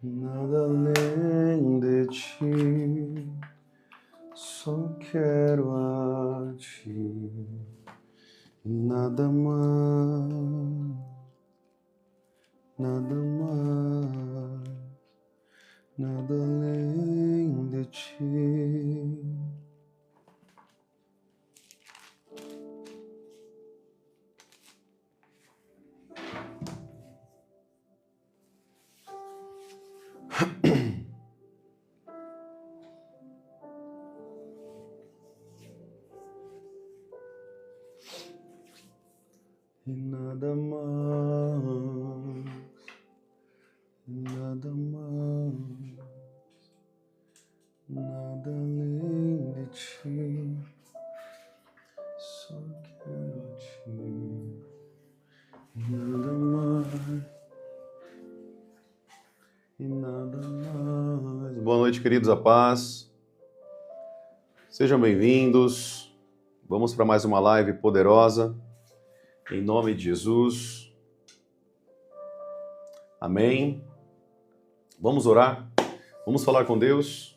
Nada além de ti, só quero a ti, nada mais, nada mais, nada além de ti. E nada mais, nada mais, nada além de ti, só quero a ti, nada mais e nada mais. Boa noite, queridos, a paz. Sejam bem-vindos. Vamos para mais uma live poderosa. Em nome de Jesus. Amém. Vamos orar. Vamos falar com Deus.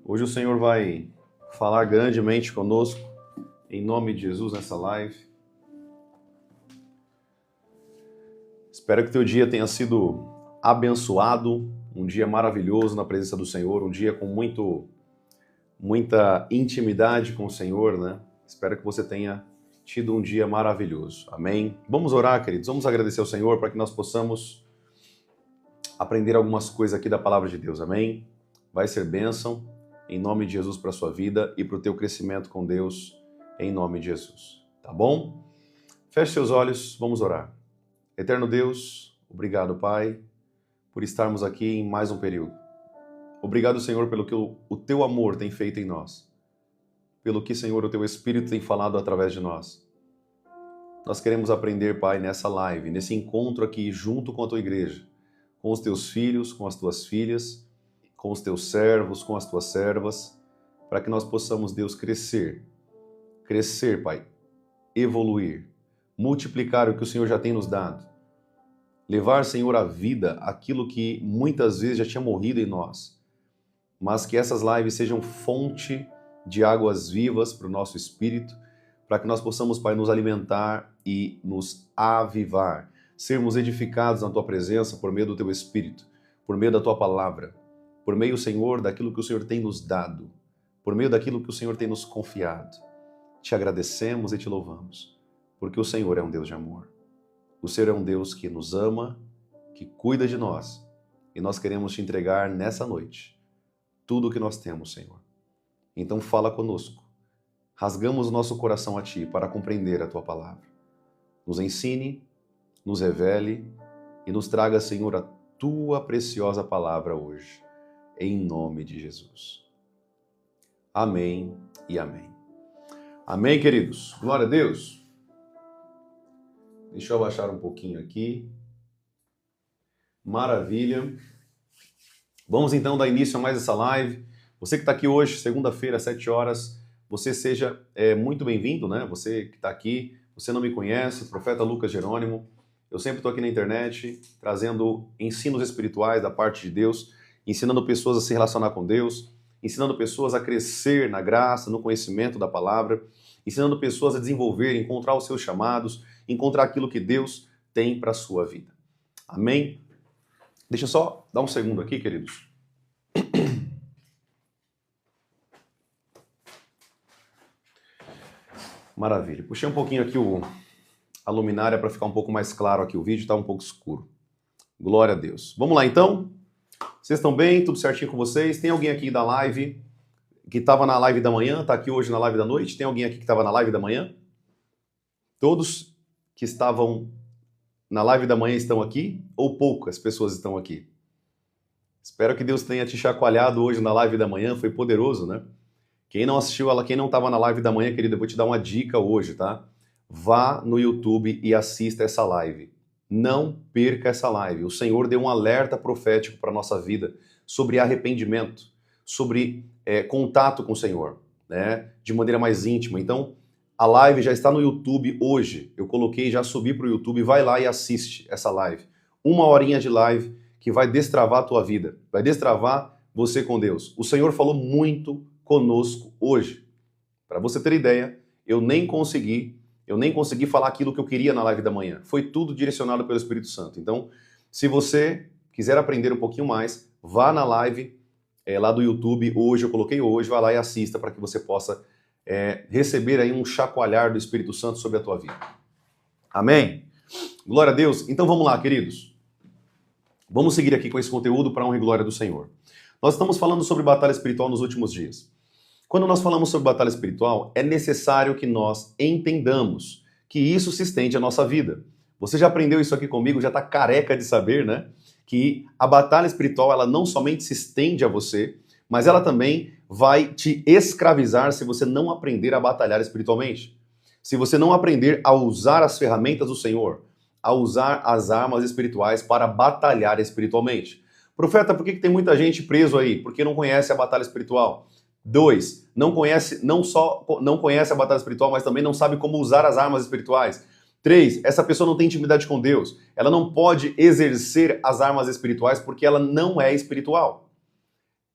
Hoje o Senhor vai falar grandemente conosco. Em nome de Jesus nessa live. Espero que teu dia tenha sido abençoado. Um dia maravilhoso na presença do Senhor. Um dia com muita intimidade com o Senhor, né? Espero que você tenha tido um dia maravilhoso. Amém? Vamos orar, queridos. Vamos agradecer ao Senhor para que nós possamos aprender algumas coisas aqui da palavra de Deus. Amém? Vai ser bênção em nome de Jesus para a sua vida e para o teu crescimento com Deus em nome de Jesus. Tá bom? Feche seus olhos, vamos orar. Eterno Deus, obrigado, Pai, por estarmos aqui em mais um período. Obrigado, Senhor, pelo que o teu amor tem feito em nós. Pelo que, Senhor, o teu Espírito tem falado através de nós. Nós queremos aprender, Pai, nessa live, nesse encontro aqui junto com a tua igreja, com os teus filhos, com as tuas filhas, com os teus servos, com as tuas servas, para que nós possamos, Deus, crescer, Pai, evoluir, multiplicar o que o Senhor já tem nos dado, levar, Senhor, à vida aquilo que muitas vezes já tinha morrido em nós, mas que essas lives sejam fonte de águas vivas para o nosso espírito, para que nós possamos, Pai, nos alimentar e nos avivar, sermos edificados na Tua presença por meio do Teu Espírito, por meio da Tua palavra, por meio, Senhor, daquilo que o Senhor tem nos dado, por meio daquilo que o Senhor tem nos confiado. Te agradecemos e te louvamos, porque o Senhor é um Deus de amor. O Senhor é um Deus que nos ama, que cuida de nós, e nós queremos te entregar nessa noite tudo o que nós temos, Senhor. Então fala conosco. Rasgamos o nosso coração a Ti para compreender a Tua palavra. Nos ensine, nos revele e nos traga, Senhor, a Tua preciosa palavra hoje. Em nome de Jesus. Amém e amém. Amém, queridos. Glória a Deus. Deixa eu abaixar um pouquinho aqui. Maravilha. Vamos então dar início a mais essa live. Você que está aqui hoje, segunda-feira, às 7 horas, você seja muito bem-vindo, né? Você que está aqui, você não me conhece, Profeta Lucas Jerônimo. Eu sempre estou aqui na internet, trazendo ensinos espirituais da parte de Deus, ensinando pessoas a se relacionar com Deus, ensinando pessoas a crescer na graça, no conhecimento da palavra, ensinando pessoas a desenvolver, encontrar os seus chamados, encontrar aquilo que Deus tem para a sua vida. Amém? Deixa eu só dar um segundo aqui, queridos. Maravilha. Puxei um pouquinho aqui a luminária para ficar um pouco mais claro aqui. O vídeo está um pouco escuro. Glória a Deus. Vamos lá, então? Vocês estão bem? Tudo certinho com vocês? Tem alguém aqui da live que estava na live da manhã? Está aqui hoje na live da noite? Tem alguém aqui que estava na live da manhã? Todos que estavam na live da manhã estão aqui? Ou poucas pessoas estão aqui? Espero que Deus tenha te chacoalhado hoje na live da manhã. Foi poderoso, né? Quem não assistiu ela, quem não estava na live da manhã, querida, eu vou te dar uma dica hoje, tá? Vá no YouTube e assista essa live. Não perca essa live. O Senhor deu um alerta profético para a nossa vida sobre arrependimento, sobre contato com o Senhor, né? De maneira mais íntima. Então, a live já está no YouTube hoje. Eu coloquei, já subi para o YouTube. Vai lá e assiste essa live. 1 horinha de live que vai destravar a tua vida, vai destravar você com Deus. O Senhor falou muito conosco hoje. Para você ter ideia, eu nem consegui falar aquilo que eu queria na live da manhã. Foi tudo direcionado pelo Espírito Santo. Então, se você quiser aprender um pouquinho mais, vá na live lá do YouTube, hoje, eu coloquei hoje, vá lá e assista para que você possa receber aí um chacoalhar do Espírito Santo sobre a tua vida. Amém? Glória a Deus. Então vamos lá, queridos. Vamos seguir aqui com esse conteúdo para a honra e glória do Senhor. Nós estamos falando sobre batalha espiritual nos últimos dias. Quando nós falamos sobre batalha espiritual, é necessário que nós entendamos que isso se estende à nossa vida. Você já aprendeu isso aqui comigo, já está careca de saber, né? Que a batalha espiritual, ela não somente se estende a você, mas ela também vai te escravizar se você não aprender a batalhar espiritualmente. Se você não aprender a usar as ferramentas do Senhor, a usar as armas espirituais para batalhar espiritualmente. Profeta, por que tem muita gente preso aí? Porque não conhece a batalha espiritual. 2, não só não conhece a batalha espiritual, mas também não sabe como usar as armas espirituais. 3, essa pessoa não tem intimidade com Deus. Ela não pode exercer as armas espirituais porque ela não é espiritual.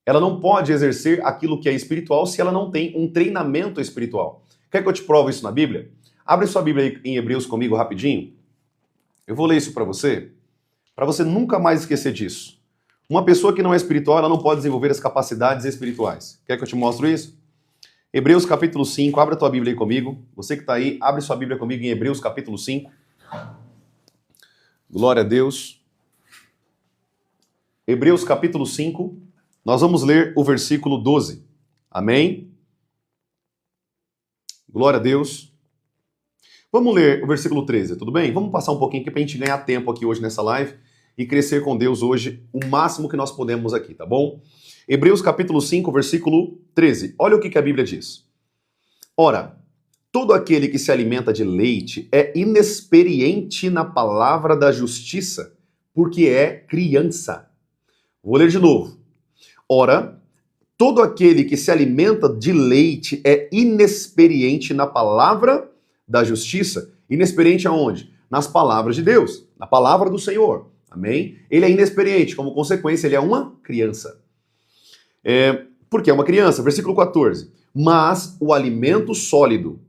Ela não pode exercer aquilo que é espiritual se ela não tem um treinamento espiritual. Quer que eu te prove isso na Bíblia? Abre sua Bíblia aí em Hebreus comigo rapidinho. Eu vou ler isso para você nunca mais esquecer disso. Uma pessoa que não é espiritual, ela não pode desenvolver as capacidades espirituais. Quer que eu te mostre isso? Hebreus capítulo 5, abre a tua Bíblia aí comigo. Você que está aí, abre sua Bíblia comigo em Hebreus capítulo 5. Glória a Deus. Hebreus capítulo 5, nós vamos ler o versículo 12. Amém? Glória a Deus. Vamos ler o versículo 13, tudo bem? Vamos passar um pouquinho aqui para a gente ganhar tempo aqui hoje nessa live e crescer com Deus hoje o máximo que nós podemos aqui, tá bom? Hebreus capítulo 5, versículo 13. Olha o que a Bíblia diz. Ora, todo aquele que se alimenta de leite é inexperiente na palavra da justiça, porque é criança. Vou ler de novo. Ora, todo aquele que se alimenta de leite é inexperiente na palavra da justiça. Inexperiente aonde? Nas palavras de Deus, na palavra do Senhor. Amém? Ele é inexperiente, como consequência, ele é uma criança. Porque é uma criança. Versículo 14. Mas o alimento sólido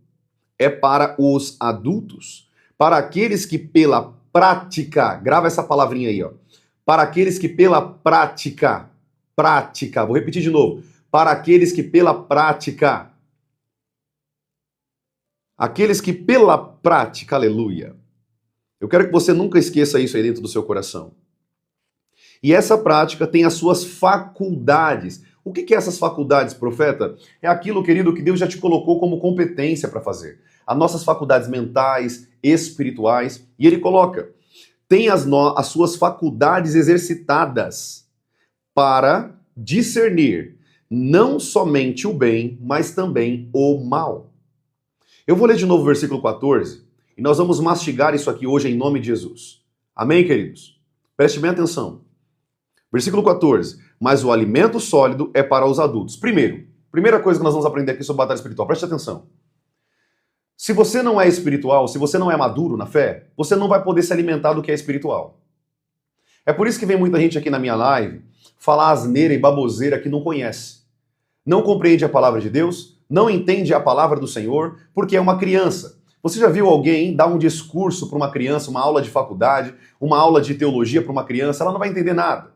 é para os adultos, para aqueles que pela prática, grava essa palavrinha aí, ó. Para aqueles que pela prática, vou repetir de novo. Para aqueles que pela prática, aleluia. Eu quero que você nunca esqueça isso aí dentro do seu coração. E essa prática tem as suas faculdades. O que é essas faculdades, profeta? É aquilo, querido, que Deus já te colocou como competência para fazer. As nossas faculdades mentais, espirituais. E Ele coloca, tem as suas faculdades exercitadas para discernir não somente o bem, mas também o mal. Eu vou ler de novo o versículo 14 e nós vamos mastigar isso aqui hoje em nome de Jesus. Amém, queridos? Preste bem atenção. Versículo 14. Mas o alimento sólido é para os adultos. Primeira coisa que nós vamos aprender aqui sobre batalha espiritual. Preste atenção. Se você não é espiritual, se você não é maduro na fé, você não vai poder se alimentar do que é espiritual. É por isso que vem muita gente aqui na minha live falar asneira e baboseira que não conhece. Não compreende a palavra de Deus, não entende a palavra do Senhor, porque é uma criança. Você já viu alguém dar um discurso para uma criança, uma aula de faculdade, uma aula de teologia para uma criança? Ela não vai entender nada.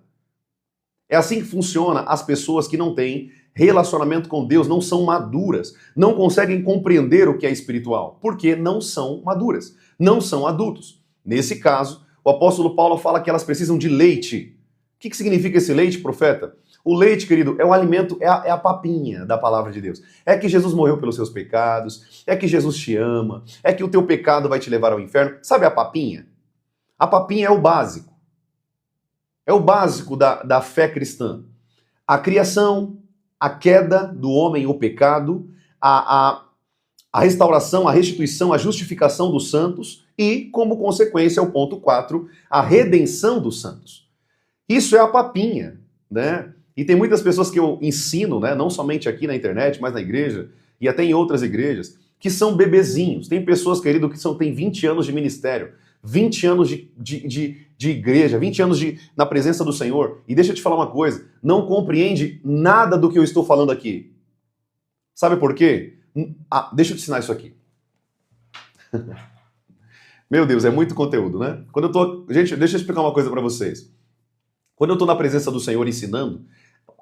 É assim que funciona as pessoas que não têm relacionamento com Deus, não são maduras, não conseguem compreender o que é espiritual, porque não são maduras, não são adultos. Nesse caso, o apóstolo Paulo fala que elas precisam de leite. O que significa esse leite, profeta? O leite, querido, é o alimento, é a papinha da palavra de Deus. É que Jesus morreu pelos seus pecados, é que Jesus te ama, é que o teu pecado vai te levar ao inferno. Sabe a papinha? A papinha é o básico. É o básico da fé cristã. A criação, a queda do homem, o pecado, a restauração, a restituição, a justificação dos santos e, como consequência, o ponto 4, a redenção dos santos. Isso é a papinha, né? E tem muitas pessoas que eu ensino, né, não somente aqui na internet, mas na igreja e até em outras igrejas, que são bebezinhos. Tem pessoas, querido, que têm 20 anos de ministério, 20 anos de igreja, 20 anos na presença do Senhor, e deixa eu te falar uma coisa, não compreende nada do que eu estou falando aqui. Sabe por quê? Deixa eu te ensinar isso aqui. Meu Deus, é muito conteúdo, né? Gente, deixa eu explicar uma coisa para vocês. Quando eu estou na presença do Senhor ensinando,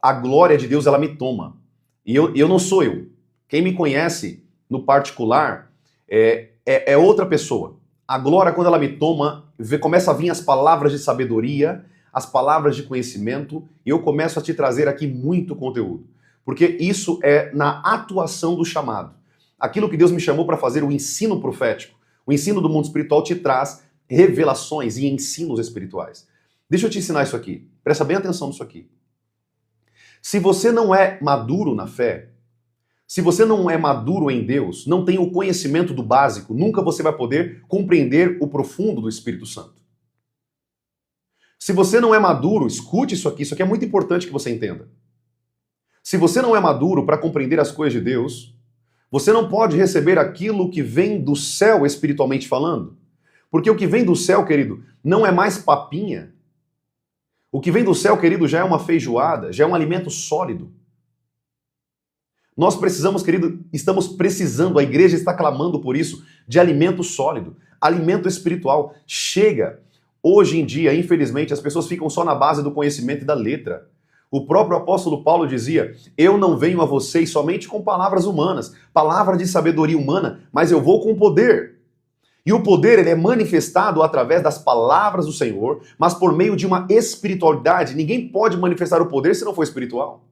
a glória de Deus, ela me toma. E eu não sou eu. Quem me conhece no particular é outra pessoa. A glória, quando ela me toma, começa a vir as palavras de sabedoria, as palavras de conhecimento, e eu começo a te trazer aqui muito conteúdo. Porque isso é na atuação do chamado. Aquilo que Deus me chamou para fazer, o ensino profético, o ensino do mundo espiritual te traz revelações e ensinos espirituais. Deixa eu te ensinar isso aqui. Presta bem atenção nisso aqui. Se você não é maduro na fé, se você não é maduro em Deus, não tem o conhecimento do básico, nunca você vai poder compreender o profundo do Espírito Santo. Se você não é maduro, escute isso aqui é muito importante que você entenda. Se você não é maduro para compreender as coisas de Deus, você não pode receber aquilo que vem do céu espiritualmente falando. Porque o que vem do céu, querido, não é mais papinha. O que vem do céu, querido, já é uma feijoada, já é um alimento sólido. Nós precisamos, querido, estamos precisando, a igreja está clamando por isso, de alimento sólido, alimento espiritual. Chega! Hoje em dia, infelizmente, as pessoas ficam só na base do conhecimento e da letra. O próprio apóstolo Paulo dizia, eu não venho a vocês somente com palavras humanas, palavras de sabedoria humana, mas eu vou com poder. E o poder ele é manifestado através das palavras do Senhor, mas por meio de uma espiritualidade. Ninguém pode manifestar o poder se não for espiritual.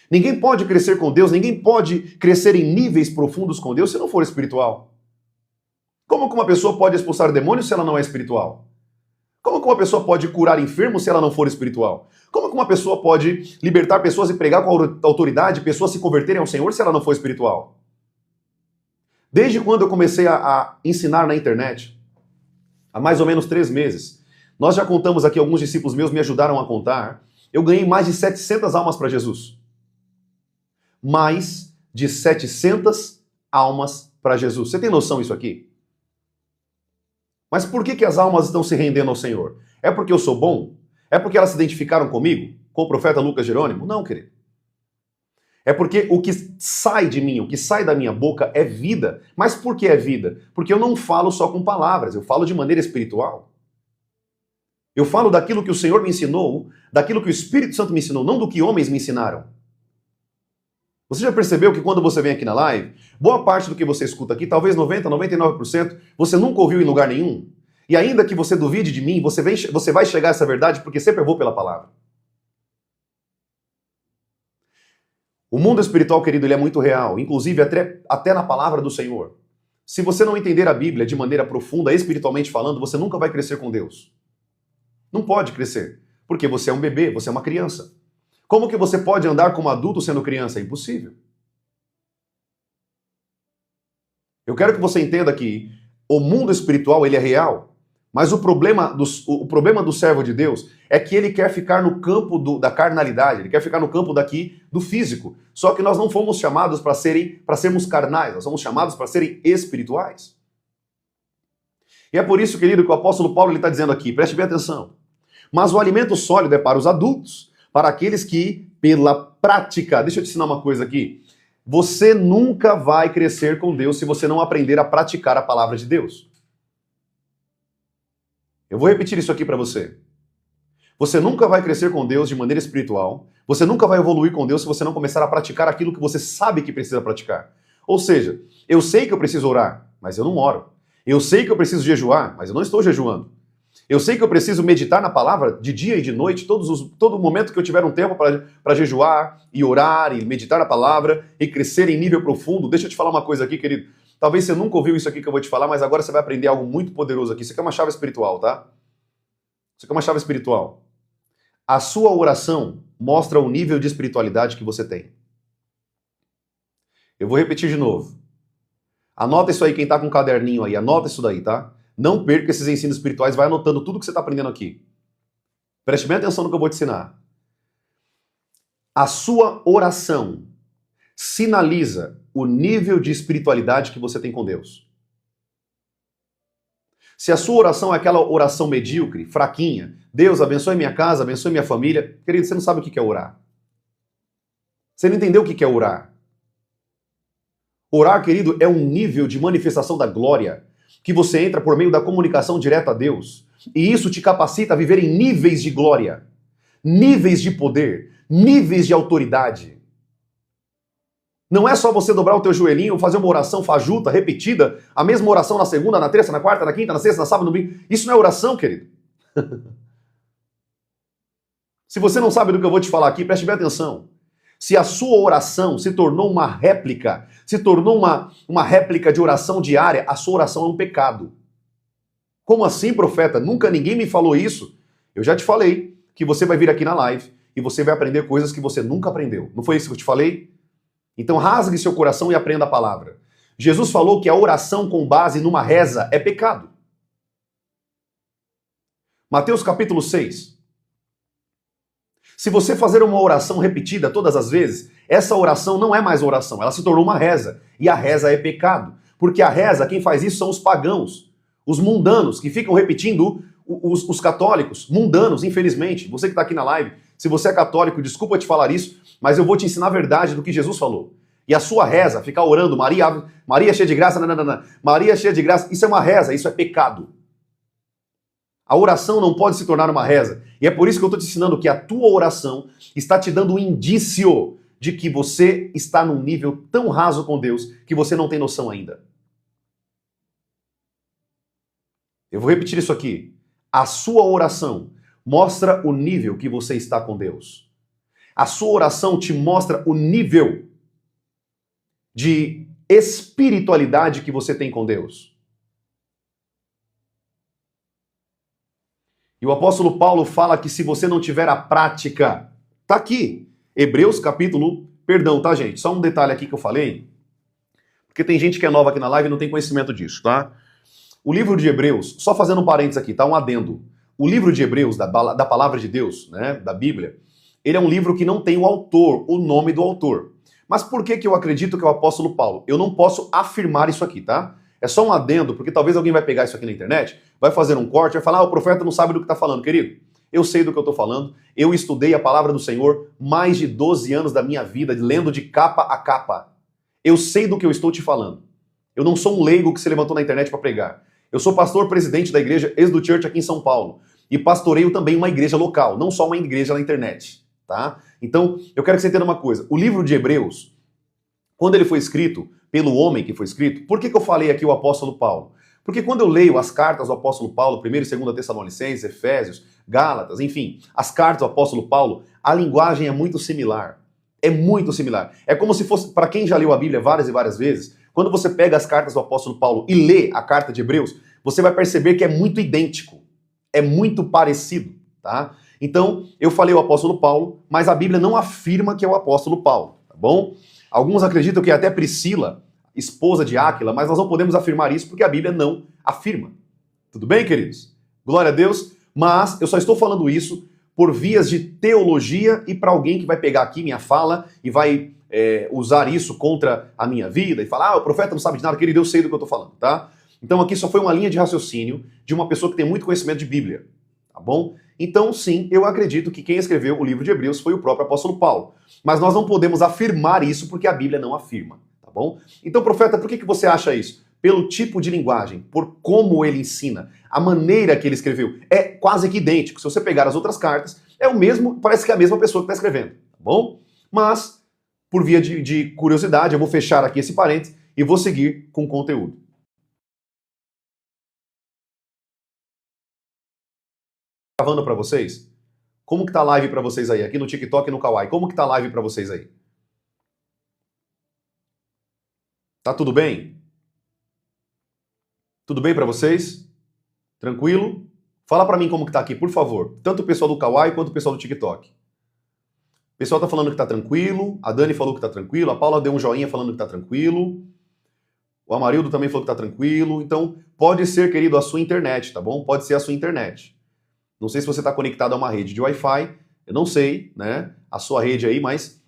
Ninguém pode crescer com Deus, ninguém pode crescer em níveis profundos com Deus se não for espiritual. Como que uma pessoa pode expulsar demônios se ela não é espiritual? Como que uma pessoa pode curar enfermos se ela não for espiritual? Como que uma pessoa pode libertar pessoas e pregar com autoridade, pessoas se converterem ao Senhor se ela não for espiritual? Desde quando eu comecei a ensinar na internet, há mais ou menos 3 meses, nós já contamos aqui, alguns discípulos meus me ajudaram a contar, eu ganhei mais de 700 almas para Jesus. Mais de 700 almas para Jesus. Você tem noção disso aqui? Mas por que as almas estão se rendendo ao Senhor? É porque eu sou bom? É porque elas se identificaram comigo? Com o profeta Lucas Jerônimo? Não, querido. É porque o que sai de mim, o que sai da minha boca é vida. Mas por que é vida? Porque eu não falo só com palavras, eu falo de maneira espiritual. Eu falo daquilo que o Senhor me ensinou, daquilo que o Espírito Santo me ensinou, não do que homens me ensinaram. Você já percebeu que quando você vem aqui na live, boa parte do que você escuta aqui, talvez 90%, 99%, você nunca ouviu em lugar nenhum? E ainda que você duvide de mim, você vai chegar a essa verdade porque sempre eu vou pela palavra. O mundo espiritual, querido, ele é muito real, inclusive até na palavra do Senhor. Se você não entender a Bíblia de maneira profunda, espiritualmente falando, você nunca vai crescer com Deus. Não pode crescer, porque você é um bebê, você é uma criança. Como que você pode andar como adulto sendo criança? É impossível. Eu quero que você entenda que o mundo espiritual ele é real, mas o problema do servo de Deus é que ele quer ficar no campo da carnalidade, ele quer ficar no campo daqui do físico. Só que nós não fomos chamados para sermos carnais, nós somos chamados para serem espirituais. E é por isso, querido, que o apóstolo Paulo está dizendo aqui, preste bem atenção. Mas o alimento sólido é para os adultos, para aqueles que, pela prática, deixa eu te ensinar uma coisa aqui, você nunca vai crescer com Deus se você não aprender a praticar a palavra de Deus. Eu vou repetir isso aqui para você. Você nunca vai crescer com Deus de maneira espiritual, você nunca vai evoluir com Deus se você não começar a praticar aquilo que você sabe que precisa praticar. Ou seja, eu sei que eu preciso orar, mas eu não oro. Eu sei que eu preciso jejuar, mas eu não estou jejuando. Eu sei que eu preciso meditar na palavra de dia e de noite, todo momento que eu tiver um tempo para jejuar e orar e meditar na palavra e crescer em nível profundo. Deixa eu te falar uma coisa aqui, querido. Talvez você nunca ouviu isso aqui que eu vou te falar, mas agora você vai aprender algo muito poderoso aqui. Isso aqui é uma chave espiritual, tá? Isso aqui é uma chave espiritual. A sua oração mostra o nível de espiritualidade que você tem. Eu vou repetir de novo. Anota isso aí, quem tá com um caderninho aí, anota isso daí, tá? Não perca esses ensinos espirituais, vai anotando tudo que você está aprendendo aqui. Preste bem atenção no que eu vou te ensinar. A sua oração sinaliza o nível de espiritualidade que você tem com Deus. Se a sua oração é aquela oração medíocre, fraquinha, Deus abençoe minha casa, abençoe minha família, querido, você não sabe o que é orar. Você não entendeu o que é orar. Orar, querido, é um nível de manifestação da glória que você entra por meio da comunicação direta a Deus. E isso te capacita a viver em níveis de glória, níveis de poder, níveis de autoridade. Não é só você dobrar o teu joelhinho, fazer uma oração fajuta, repetida, a mesma oração na segunda, na terça, na quarta, na quinta, na sexta, na sábado, no domingo. Isso não é oração, querido. Se você não sabe do que eu vou te falar aqui, preste bem atenção. Se a sua oração se tornou uma réplica, se tornou uma réplica de oração diária, a sua oração é um pecado. Como assim, profeta? Nunca ninguém me falou isso. Eu já te falei que você vai vir aqui na live e você vai aprender coisas que você nunca aprendeu. Não foi isso que eu te falei? Então rasgue seu coração e aprenda a palavra. Jesus falou que a oração com base numa reza é pecado. Mateus capítulo 6. Se você fazer uma oração repetida todas as vezes, essa oração não é mais oração, ela se tornou uma reza. E a reza é pecado. Porque a reza, quem faz isso são os pagãos, os mundanos, que ficam repetindo os católicos, mundanos, infelizmente. Você que está aqui na live, se você é católico, desculpa te falar isso, mas eu vou te ensinar a verdade do que Jesus falou. E a sua reza, ficar orando, Maria cheia de graça, Maria cheia de graça, isso é uma reza, isso é pecado. A oração não pode se tornar uma reza. E é por isso que eu estou te ensinando que a tua oração está te dando um indício de que você está num nível tão raso com Deus que você não tem noção ainda. Eu vou repetir isso aqui. A sua oração mostra o nível que você está com Deus. A sua oração te mostra o nível de espiritualidade que você tem com Deus. E o apóstolo Paulo fala que se você não tiver a prática, tá aqui, Hebreus capítulo, perdão, tá gente, só um detalhe aqui que eu falei, porque tem gente que é nova aqui na live e não tem conhecimento disso, tá? O livro de Hebreus, só fazendo um parênteses aqui, tá? Um adendo. O livro de Hebreus, da palavra de Deus, né, da Bíblia, ele é um livro que não tem o autor, o nome do autor. Mas por que eu acredito que é o apóstolo Paulo? Eu não posso afirmar isso aqui, tá? É só um adendo, porque talvez alguém vai pegar isso aqui na internet, vai fazer um corte, vai falar, o profeta não sabe do que está falando. Querido, eu sei do que eu estou falando, eu estudei a palavra do Senhor mais de 12 anos da minha vida, lendo de capa a capa. Eu sei do que eu estou te falando. Eu não sou um leigo que se levantou na internet para pregar. Eu sou pastor-presidente da igreja Êxodo Church aqui em São Paulo. E pastoreio também uma igreja local, não só uma igreja na internet. Tá? Então, eu quero que você entenda uma coisa. O livro de Hebreus, quando ele foi escrito, pelo homem que foi escrito, por que eu falei aqui o apóstolo Paulo? Porque quando eu leio as cartas do apóstolo Paulo, 1ª e 2ª Tessalonicenses, Efésios, Gálatas, enfim, as cartas do apóstolo Paulo, a linguagem é muito similar. É muito similar. É como se fosse, para quem já leu a Bíblia várias e várias vezes, quando você pega as cartas do apóstolo Paulo e lê a carta de Hebreus, você vai perceber que é muito idêntico. É muito parecido, tá? Então, eu falei o apóstolo Paulo, mas a Bíblia não afirma que é o apóstolo Paulo, tá bom? Alguns acreditam que é até Priscila, esposa de Áquila, mas nós não podemos afirmar isso porque a Bíblia não afirma. Tudo bem, queridos? Glória a Deus, mas eu só estou falando isso por vias de teologia e para alguém que vai pegar aqui minha fala e vai usar isso contra a minha vida e falar, o profeta não sabe de nada, querido, eu sei do que eu estou falando, tá? Então aqui só foi uma linha de raciocínio de uma pessoa que tem muito conhecimento de Bíblia, tá bom? Então sim, eu acredito que quem escreveu o livro de Hebreus foi o próprio apóstolo Paulo. Mas nós não podemos afirmar isso porque a Bíblia não afirma, tá bom? Então, profeta, por que você acha isso? Pelo tipo de linguagem, por como ele ensina, a maneira que ele escreveu. É quase que idêntico. Se você pegar as outras cartas, é o mesmo, parece que é a mesma pessoa que está escrevendo, tá bom? Mas, por via de curiosidade, eu vou fechar aqui esse parênteses e vou seguir com o conteúdo. Gravando para vocês? Como que tá a live para vocês aí? Aqui no TikTok e no Kawaii. Como que tá a live para vocês aí? Tá tudo bem? Tudo bem para vocês? Tranquilo? Fala para mim como que tá aqui, por favor. Tanto o pessoal do Kawaii quanto o pessoal do TikTok. O pessoal tá falando que tá tranquilo, a Dani falou que tá tranquilo, a Paula deu um joinha falando que tá tranquilo, o Amarildo também falou que tá tranquilo. Então, pode ser, querido, a sua internet, tá bom? Pode ser a sua internet. Não sei se você está conectado a uma rede de Wi-Fi, eu não sei, né, a sua rede aí, mas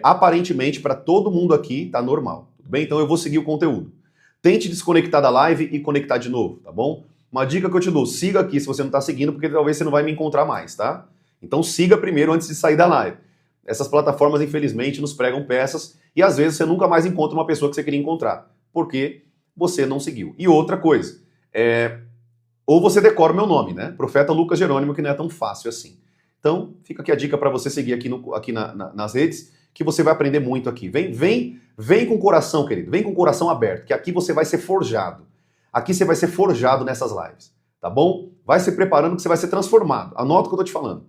aparentemente para todo mundo aqui tá normal, tudo bem? Então eu vou seguir o conteúdo. Tente desconectar da live e conectar de novo, tá bom? Uma dica que eu te dou, siga aqui se você não está seguindo, porque talvez você não vai me encontrar mais, tá? Então siga primeiro antes de sair da live. Essas plataformas, infelizmente, nos pregam peças e às vezes você nunca mais encontra uma pessoa que você queria encontrar, porque você não seguiu. E outra coisa, ou você decora o meu nome, né? Profeta Lucas Jerônimo, que não é tão fácil assim. Então, fica aqui a dica para você seguir aqui nas redes, que você vai aprender muito aqui. Vem com o coração, querido. Vem com o coração aberto, que aqui você vai ser forjado. Aqui você vai ser forjado nessas lives, tá bom? Vai se preparando que você vai ser transformado. Anota o que eu tô te falando.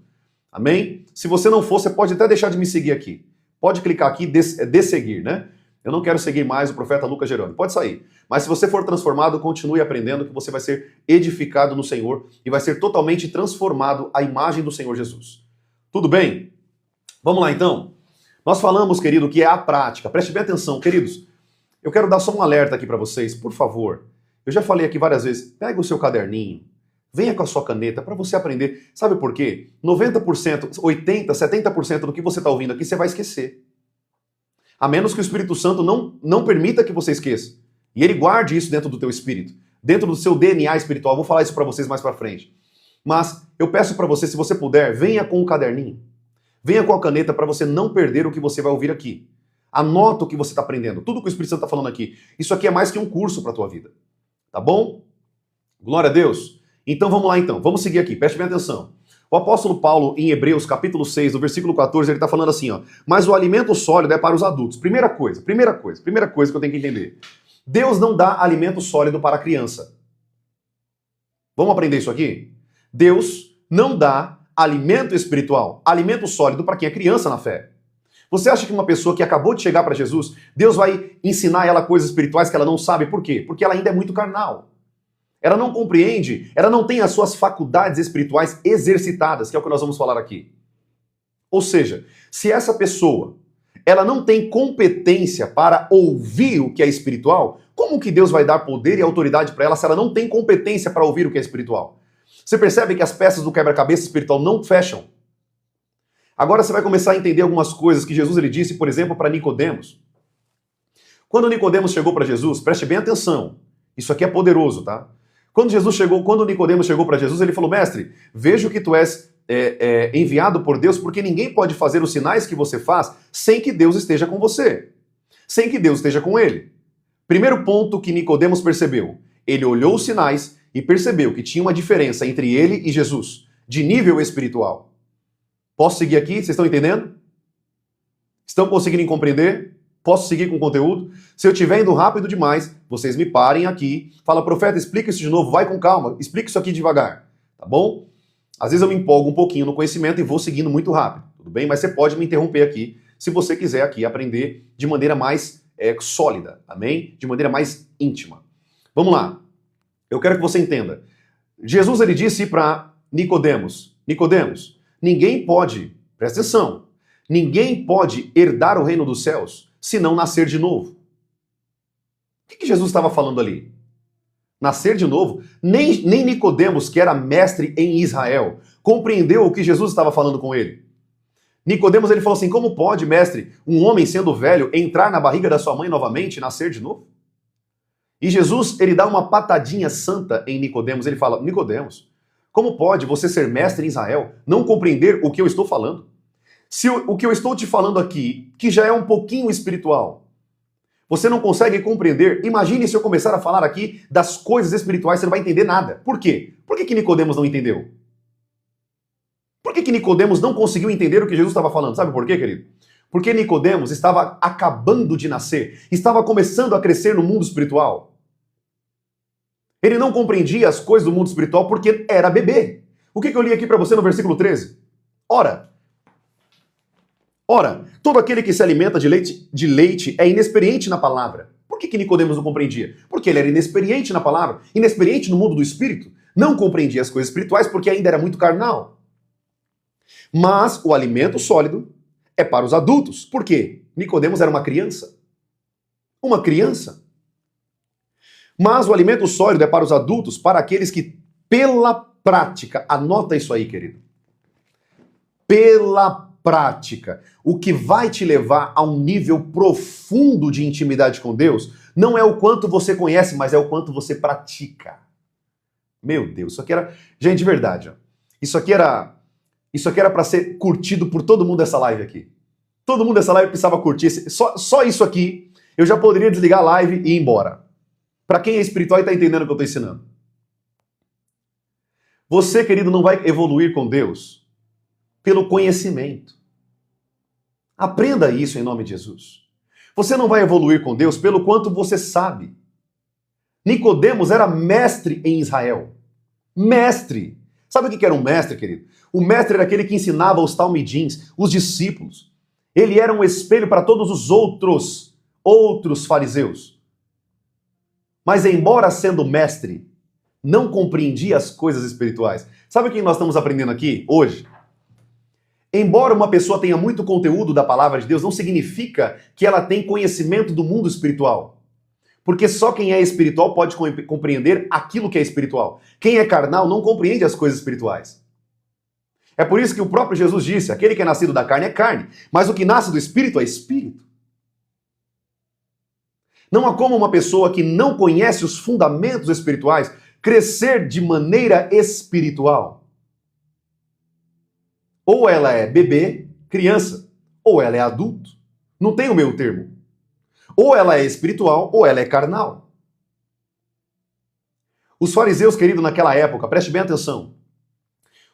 Amém? Se você não for, você pode até deixar de me seguir aqui. Pode clicar aqui, desseguir, né? Eu não quero seguir mais o profeta Lucas Jerônimo. Pode sair. Mas se você for transformado, continue aprendendo que você vai ser edificado no Senhor e vai ser totalmente transformado à imagem do Senhor Jesus. Tudo bem? Vamos lá então. Nós falamos, querido, que é a prática. Preste bem atenção, queridos. Eu quero dar só um alerta aqui para vocês, por favor. Eu já falei aqui várias vezes, pega o seu caderninho, venha com a sua caneta para você aprender. Sabe por quê? 90%, 80%, 70% do que você está ouvindo aqui você vai esquecer. A menos que o Espírito Santo não permita que você esqueça. E ele guarde isso dentro do teu espírito, dentro do seu DNA espiritual. Eu vou falar isso para vocês mais para frente. Mas eu peço para você, se você puder, venha com o caderninho. Venha com a caneta para você não perder o que você vai ouvir aqui. Anota o que você está aprendendo, tudo que o Espírito Santo está falando aqui. Isso aqui é mais que um curso para a tua vida. Tá bom? Glória a Deus. Então vamos lá então, vamos seguir aqui, preste bem atenção. O apóstolo Paulo, em Hebreus, capítulo 6, no versículo 14, ele está falando assim, ó, mas o alimento sólido é para os adultos. Primeira coisa que eu tenho que entender. Deus não dá alimento sólido para a criança. Vamos aprender isso aqui? Deus não dá alimento espiritual, alimento sólido para quem é criança na fé. Você acha que uma pessoa que acabou de chegar para Jesus, Deus vai ensinar ela coisas espirituais que ela não sabe? Por quê? Porque ela ainda é muito carnal. Ela não compreende, ela não tem as suas faculdades espirituais exercitadas, que é o que nós vamos falar aqui. Ou seja, se essa pessoa, ela não tem competência para ouvir o que é espiritual, como que Deus vai dar poder e autoridade para ela se ela não tem competência para ouvir o que é espiritual? Você percebe que as peças do quebra-cabeça espiritual não fecham? Agora você vai começar a entender algumas coisas que Jesus ele disse, por exemplo, para Nicodemos. Quando Nicodemos chegou para Jesus, preste bem atenção, isso aqui é poderoso, tá? Quando Nicodemos chegou para Jesus, ele falou, mestre, vejo que tu és enviado por Deus, porque ninguém pode fazer os sinais que você faz sem que Deus esteja com você, sem que Deus esteja com ele. Primeiro ponto que Nicodemos percebeu, ele olhou os sinais e percebeu que tinha uma diferença entre ele e Jesus, de nível espiritual. Posso seguir aqui? Vocês estão entendendo? Estão conseguindo compreender? Posso seguir com o conteúdo? Se eu estiver indo rápido demais, vocês me parem aqui. Fala, profeta, explica isso de novo, vai com calma, explica isso aqui devagar, tá bom? Às vezes eu me empolgo um pouquinho no conhecimento e vou seguindo muito rápido, tudo bem? Mas você pode me interromper aqui, se você quiser aqui aprender de maneira mais sólida, amém? De maneira mais íntima. Vamos lá. Eu quero que você entenda. Jesus, ele disse para Nicodemos, ninguém pode, presta atenção, ninguém pode herdar o reino dos céus se não nascer de novo. O que Jesus estava falando ali? Nascer de novo? Nem Nicodemos, que era mestre em Israel, compreendeu o que Jesus estava falando com ele. Nicodemos, ele falou assim, como pode, mestre, um homem sendo velho entrar na barriga da sua mãe novamente e nascer de novo? E Jesus, ele dá uma patadinha santa em Nicodemos, ele fala, Nicodemos, como pode você ser mestre em Israel, não compreender o que eu estou falando? Se o que eu estou te falando aqui, que já é um pouquinho espiritual, você não consegue compreender, imagine se eu começar a falar aqui das coisas espirituais, você não vai entender nada. Por quê? Por que Nicodemos não entendeu? Por que Nicodemos não conseguiu entender o que Jesus estava falando? Sabe por quê, querido? Porque Nicodemos estava acabando de nascer, estava começando a crescer no mundo espiritual. Ele não compreendia as coisas do mundo espiritual porque era bebê. O que eu li aqui para você no versículo 13? Ora, todo aquele que se alimenta de leite é inexperiente na palavra. Por que Nicodemos não compreendia? Porque ele era inexperiente na palavra, inexperiente no mundo do espírito. Não compreendia as coisas espirituais porque ainda era muito carnal. Mas o alimento sólido é para os adultos. Por quê? Nicodemos era uma criança. Uma criança. Mas o alimento sólido é para os adultos, para aqueles que, pela prática, anota isso aí, querido. Pela prática, o que vai te levar a um nível profundo de intimidade com Deus, não é o quanto você conhece, mas é o quanto você pratica. Meu Deus, isso aqui era... Gente, de verdade, ó. Isso aqui era para ser curtido por todo mundo dessa live aqui. Todo mundo dessa live precisava curtir. Só isso aqui, eu já poderia desligar a live e ir embora. Para quem é espiritual e está entendendo o que eu estou ensinando. Você, querido, não vai evoluir com Deus pelo conhecimento. Aprenda isso em nome de Jesus. Você não vai evoluir com Deus pelo quanto você sabe. Nicodemos era mestre em Israel. Mestre. Sabe o que era um mestre, querido? O mestre era aquele que ensinava os talmidins, os discípulos. Ele era um espelho para todos os outros fariseus. Mas embora sendo mestre, não compreendia as coisas espirituais. Sabe o que nós estamos aprendendo aqui hoje? Embora uma pessoa tenha muito conteúdo da palavra de Deus, não significa que ela tem conhecimento do mundo espiritual. Porque só quem é espiritual pode compreender aquilo que é espiritual. Quem é carnal não compreende as coisas espirituais. É por isso que o próprio Jesus disse, aquele que é nascido da carne é carne, mas o que nasce do espírito é espírito. Não há como uma pessoa que não conhece os fundamentos espirituais crescer de maneira espiritual. Ou ela é bebê, criança, ou ela é adulto. Não tem o meio termo. Ou ela é espiritual, ou ela é carnal. Os fariseus, querido, naquela época, preste bem atenção.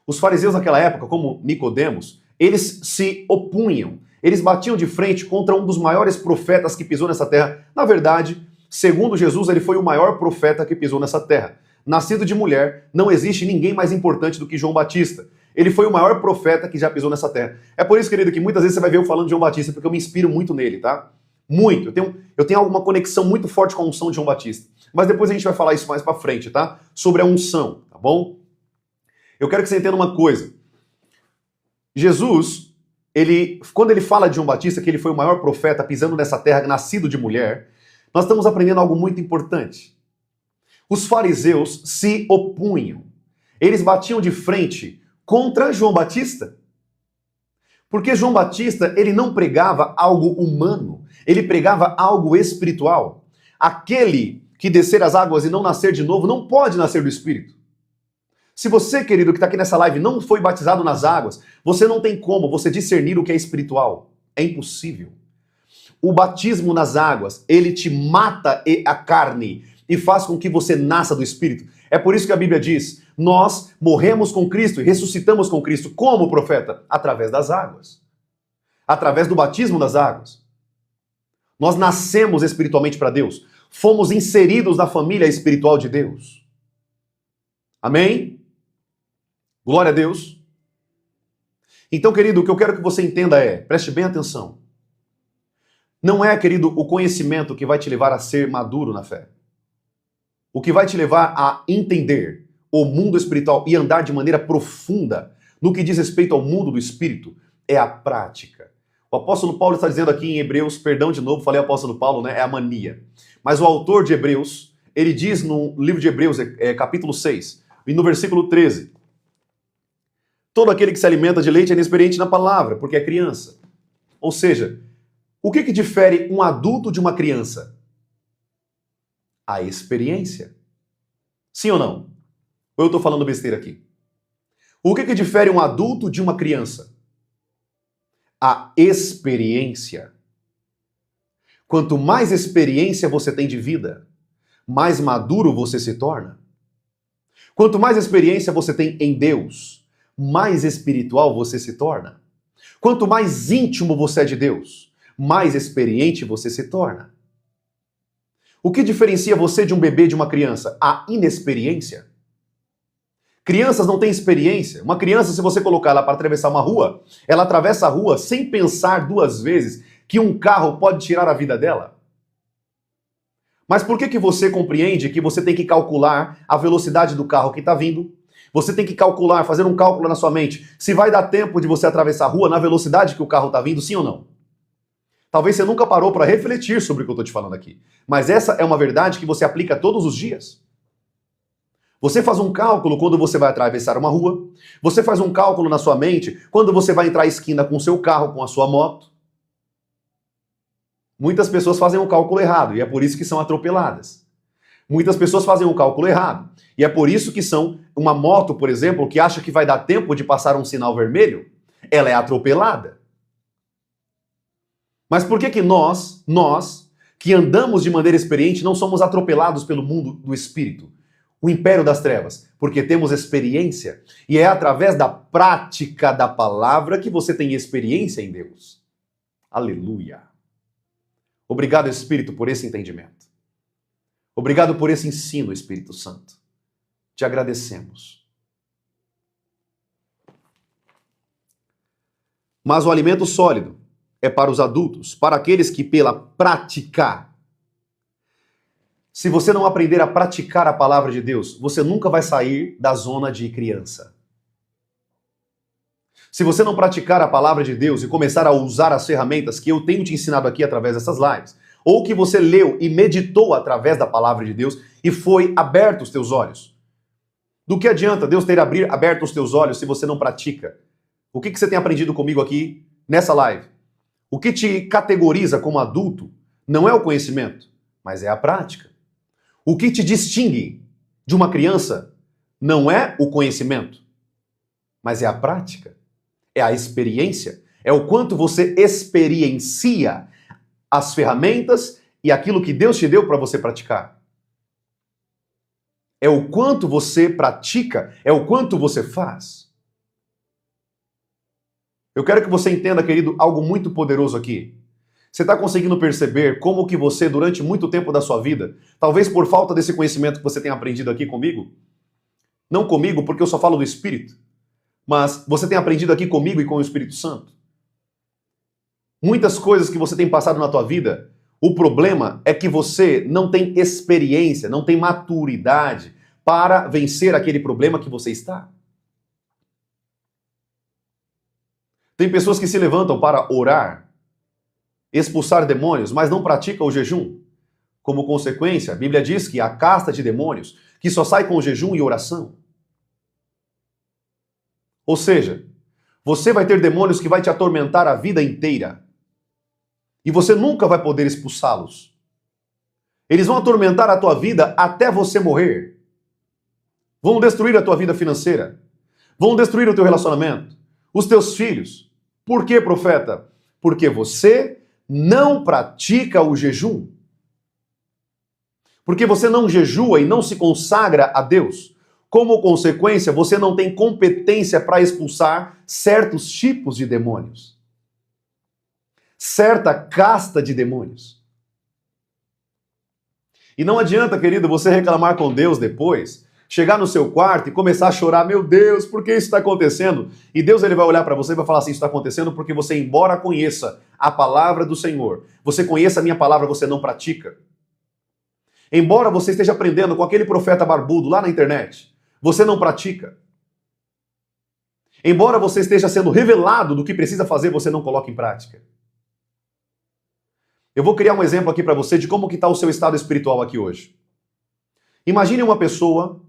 Os fariseus naquela época, como Nicodemos, eles se opunham. Eles batiam de frente contra um dos maiores profetas que pisou nessa terra. Na verdade, segundo Jesus, ele foi o maior profeta que pisou nessa terra. Nascido de mulher, não existe ninguém mais importante do que João Batista. Ele foi o maior profeta que já pisou nessa terra. É por isso, querido, que muitas vezes você vai ver eu falando de João Batista, porque eu me inspiro muito nele, tá? Muito. Eu tenho alguma conexão muito forte com a unção de João Batista. Mas depois a gente vai falar isso mais pra frente, tá? Sobre a unção, tá bom? Eu quero que você entenda uma coisa. Jesus, quando ele fala de João Batista, que ele foi o maior profeta pisando nessa terra, nascido de mulher, nós estamos aprendendo algo muito importante. Os fariseus se opunham. Eles batiam de frente contra João Batista. Porque João Batista, ele não pregava algo humano, ele pregava algo espiritual. Aquele que descer as águas e não nascer de novo, não pode nascer do Espírito. Se você, querido, que está aqui nessa live, não foi batizado nas águas, você não tem como você discernir o que é espiritual. É impossível. O batismo nas águas, ele te mata a carne e faz com que você nasça do Espírito. É por isso que a Bíblia diz, nós morremos com Cristo e ressuscitamos com Cristo. Como, profeta? Através das águas. Através do batismo das águas. Nós nascemos espiritualmente para Deus. Fomos inseridos na família espiritual de Deus. Amém? Glória a Deus. Então, querido, o que eu quero que você entenda preste bem atenção. Não é, querido, o conhecimento que vai te levar a ser maduro na fé. O que vai te levar a entender o mundo espiritual e andar de maneira profunda no que diz respeito ao mundo do espírito é a prática. O apóstolo Paulo está dizendo aqui em Hebreus, perdão de novo, falei apóstolo Paulo, né? É a mania. Mas o autor de Hebreus, ele diz no livro de Hebreus, capítulo 6, e no versículo 13, todo aquele que se alimenta de leite é inexperiente na palavra, porque é criança. Ou seja, o que difere um adulto de uma criança? A experiência. Sim ou não? Ou eu estou falando besteira aqui? O que difere um adulto de uma criança? A experiência. Quanto mais experiência você tem de vida, mais maduro você se torna. Quanto mais experiência você tem em Deus, mais espiritual você se torna. Quanto mais íntimo você é de Deus, mais experiente você se torna. O que diferencia você de um bebê de uma criança? A inexperiência. Crianças não têm experiência. Uma criança, se você colocar ela para atravessar uma rua, ela atravessa a rua sem pensar duas vezes que um carro pode tirar a vida dela. Mas por que você compreende que você tem que calcular a velocidade do carro que está vindo? Você tem que calcular, fazer um cálculo na sua mente, se vai dar tempo de você atravessar a rua na velocidade que o carro está vindo, sim ou não? Talvez você nunca parou para refletir sobre o que eu estou te falando aqui. Mas essa é uma verdade que você aplica todos os dias. Você faz um cálculo quando você vai atravessar uma rua. Você faz um cálculo na sua mente quando você vai entrar à esquina com o seu carro, com a sua moto. Muitas pessoas fazem um cálculo errado e é por isso que são atropeladas. Muitas pessoas fazem o cálculo errado. E é por isso que são uma moto, por exemplo, que acha que vai dar tempo de passar um sinal vermelho, ela é atropelada. Mas por que que nós que andamos de maneira experiente, não somos atropelados pelo mundo do espírito, o império das trevas? Porque temos experiência. E é através da prática da palavra que você tem experiência em Deus. Aleluia. Obrigado, Espírito, por esse entendimento. Obrigado por esse ensino, Espírito Santo. Te agradecemos. Mas o alimento sólido é para os adultos, para aqueles que pela prática. Se você não aprender a praticar a palavra de Deus, você nunca vai sair da zona de criança. Se você não praticar a palavra de Deus e começar a usar as ferramentas que eu tenho te ensinado aqui através dessas lives, ou que você leu e meditou através da palavra de Deus e foi aberto os teus olhos, do que adianta Deus ter aberto os teus olhos se você não pratica? O que você tem aprendido comigo aqui nessa live? O que te categoriza como adulto não é o conhecimento, mas é a prática. O que te distingue de uma criança não é o conhecimento, mas é a prática, é a experiência, é o quanto você experiencia as ferramentas e aquilo que Deus te deu para você praticar. É o quanto você pratica, é o quanto você faz. Eu quero que você entenda, querido, algo muito poderoso aqui. Você está conseguindo perceber como que você, durante muito tempo da sua vida, talvez por falta desse conhecimento que você tem aprendido aqui comigo, não comigo porque eu só falo do Espírito, mas você tem aprendido aqui comigo e com o Espírito Santo. Muitas coisas que você tem passado na tua vida, o problema é que você não tem experiência, não tem maturidade para vencer aquele problema que você está. Tem pessoas que se levantam para orar, expulsar demônios, mas não praticam o jejum. Como consequência, a Bíblia diz que há casta de demônios que só sai com o jejum e oração. Ou seja, você vai ter demônios que vai te atormentar a vida inteira. E você nunca vai poder expulsá-los. Eles vão atormentar a tua vida até você morrer. Vão destruir a tua vida financeira. Vão destruir o teu relacionamento. Os teus filhos. Por quê, profeta? Porque você não pratica o jejum. Porque você não jejua e não se consagra a Deus. Como consequência, você não tem competência para expulsar certos tipos de demônios. Certa casta de demônios. E não adianta, querido, você reclamar com Deus depois, chegar no seu quarto e começar a chorar, meu Deus, por que isso está acontecendo? E Deus ele vai olhar para você e vai falar assim, isso está acontecendo porque você, embora conheça a palavra do Senhor, você conheça a minha palavra, você não pratica. Embora você esteja aprendendo com aquele profeta barbudo lá na internet, você não pratica. Embora você esteja sendo revelado do que precisa fazer, você não coloca em prática. Eu vou criar um exemplo aqui para você de como que está o seu estado espiritual aqui hoje. Imagine uma pessoa